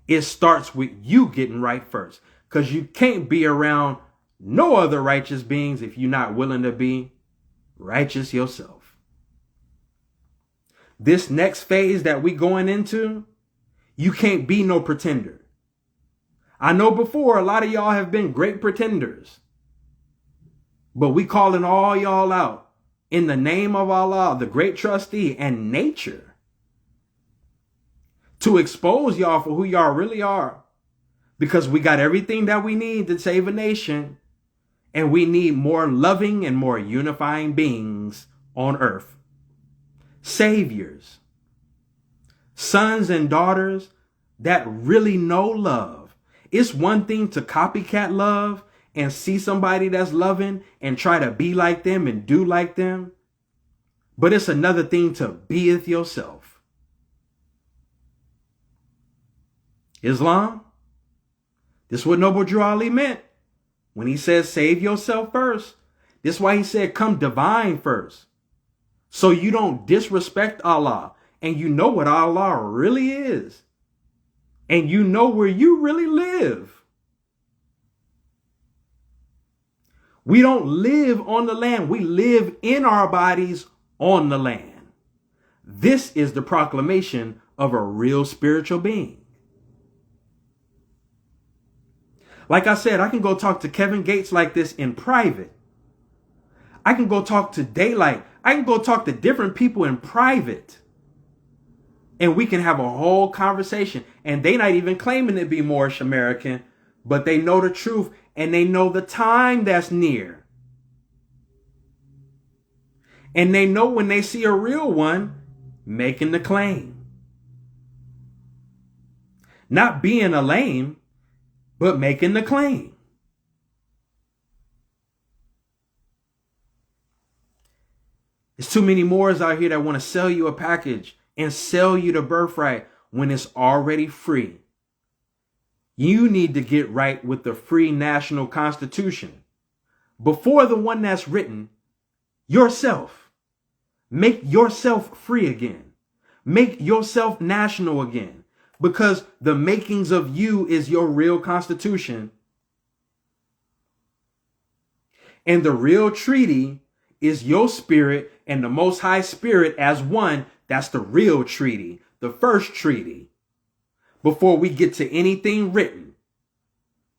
It starts with you getting right first, because you can't be around no other righteous beings if you're not willing to be righteous yourself. This next phase that we going into, you can't be no pretender. I know before a lot of y'all have been great pretenders, but we calling all y'all out. In the name of Allah, the great trustee and nature, to expose y'all for who y'all really are. Because we got everything that we need to save a nation. And we need more loving and more unifying beings on earth. Saviors. Sons and daughters that really know love. It's one thing to copycat love and see somebody that's loving and try to be like them and do like them. But it's another thing to be it yourself. Islam, this is what Noble Drew Ali meant when he says save yourself first. This is why he said come divine first. So you don't disrespect Allah and you know what Allah really is. And you know where you really live. We don't live on the land. We live in our bodies on the land. This is the proclamation of a real spiritual being. Like I said, I can go talk to Kevin Gates like this in private. I can go talk to Daylight. I can go talk to different people in private. And we can have a whole conversation. And they not even claiming to be Moorish-American, but they know the truth and they know the time that's near. And they know when they see a real one making the claim. Not being a lame, but making the claim. There's too many Moors out here that want to sell you a package and sell you the birthright when it's already free. You need to get right with the free national constitution before the one that's written yourself. Make yourself free again. Make yourself national again, because the makings of you is your real constitution. And the real treaty is your spirit and the Most High Spirit as one. That's the real treaty, the first treaty, before we get to anything written.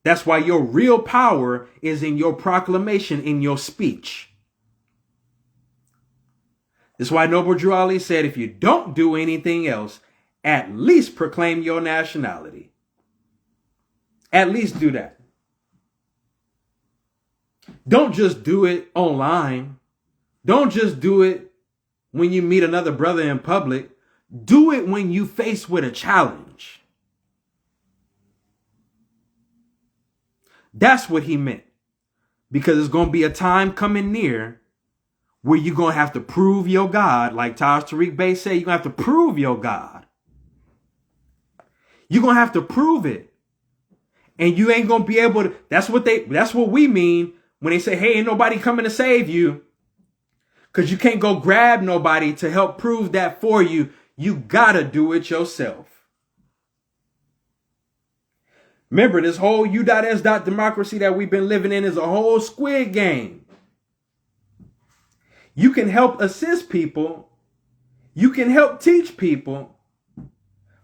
That's why your real power is in your proclamation, in your speech. That's why Noble Drew Ali said, if you don't do anything else, at least proclaim your nationality. At least do that. Don't just do it online. Don't just do it when you meet another brother in public. Do it when you face with a challenge. That's what he meant. Because there's going to be a time coming near where you're going to have to prove your God. Like Taj Tariq Bey said, you're going to have to prove your God. You're going to have to prove it. And you ain't going to be able to. That's what we mean when they say, hey, ain't nobody coming to save you. Because you can't go grab nobody to help prove that for you. You got to do it yourself. Remember, this whole U.S. democracy that we've been living in is a whole squid game. You can help assist people. You can help teach people.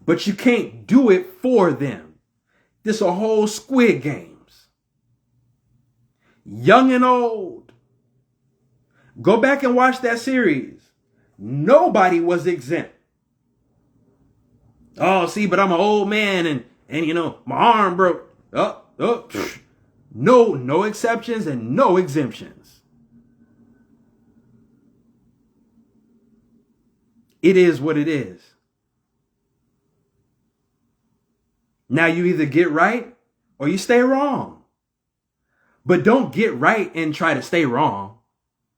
But you can't do it for them. This a whole squid games. Young and old. Go back and watch that series. Nobody was exempt. Oh, see, but I'm an old man and you know, my arm broke. No exceptions and no exemptions. It is what it is. Now you either get right or you stay wrong. But don't get right and try to stay wrong.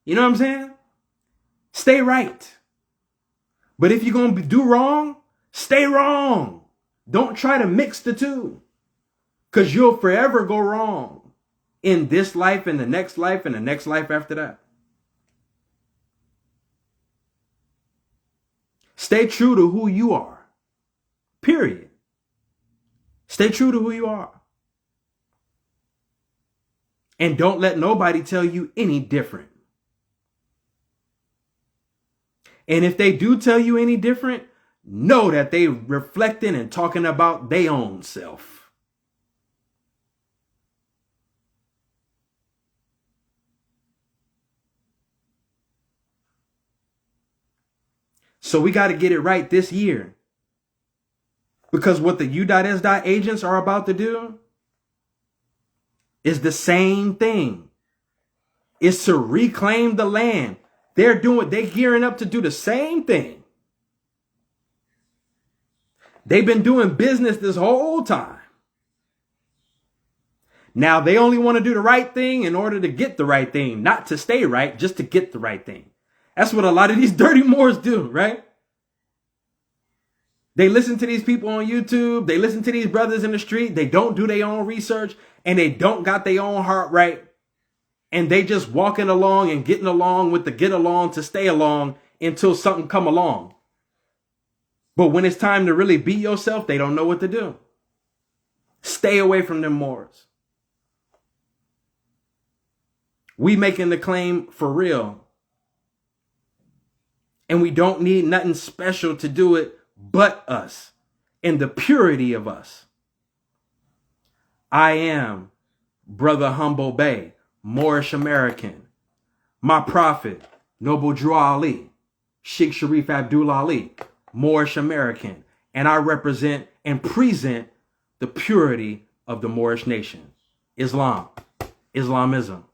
You know what I'm saying? Stay right. But if you're going to do wrong, stay wrong. Don't try to mix the two. Because you'll forever go wrong in this life and the next life and the next life after that. Stay true to who you are. Period. Stay true to who you are. And don't let nobody tell you any different. And if they do tell you any different, know that they reflecting and talking about their own self. So we got to get it right this year. Because what the U.S. agents are about to do is the same thing. It's to reclaim the land. They're gearing up to do the same thing. They've been doing business this whole time. Now they only want to do the right thing in order to get the right thing, not to stay right, just to get the right thing. That's what a lot of these dirty Moors do, right? They listen to these people on YouTube. They listen to these brothers in the street. They don't do their own research and they don't got their own heart right. And they just walking along and getting along with the get along to stay along until something come along. But when it's time to really be yourself, they don't know what to do. Stay away from them Moors. We making the claim for real. And we don't need nothing special to do it but us and the purity of us. I am Brother Hummmbull Bey, Moorish-American. My prophet, Noble Drew Ali, Sheikh Sharif Abdul Ali, Moorish-American. And I represent and present the purity of the Moorish nation, Islam, Islamism.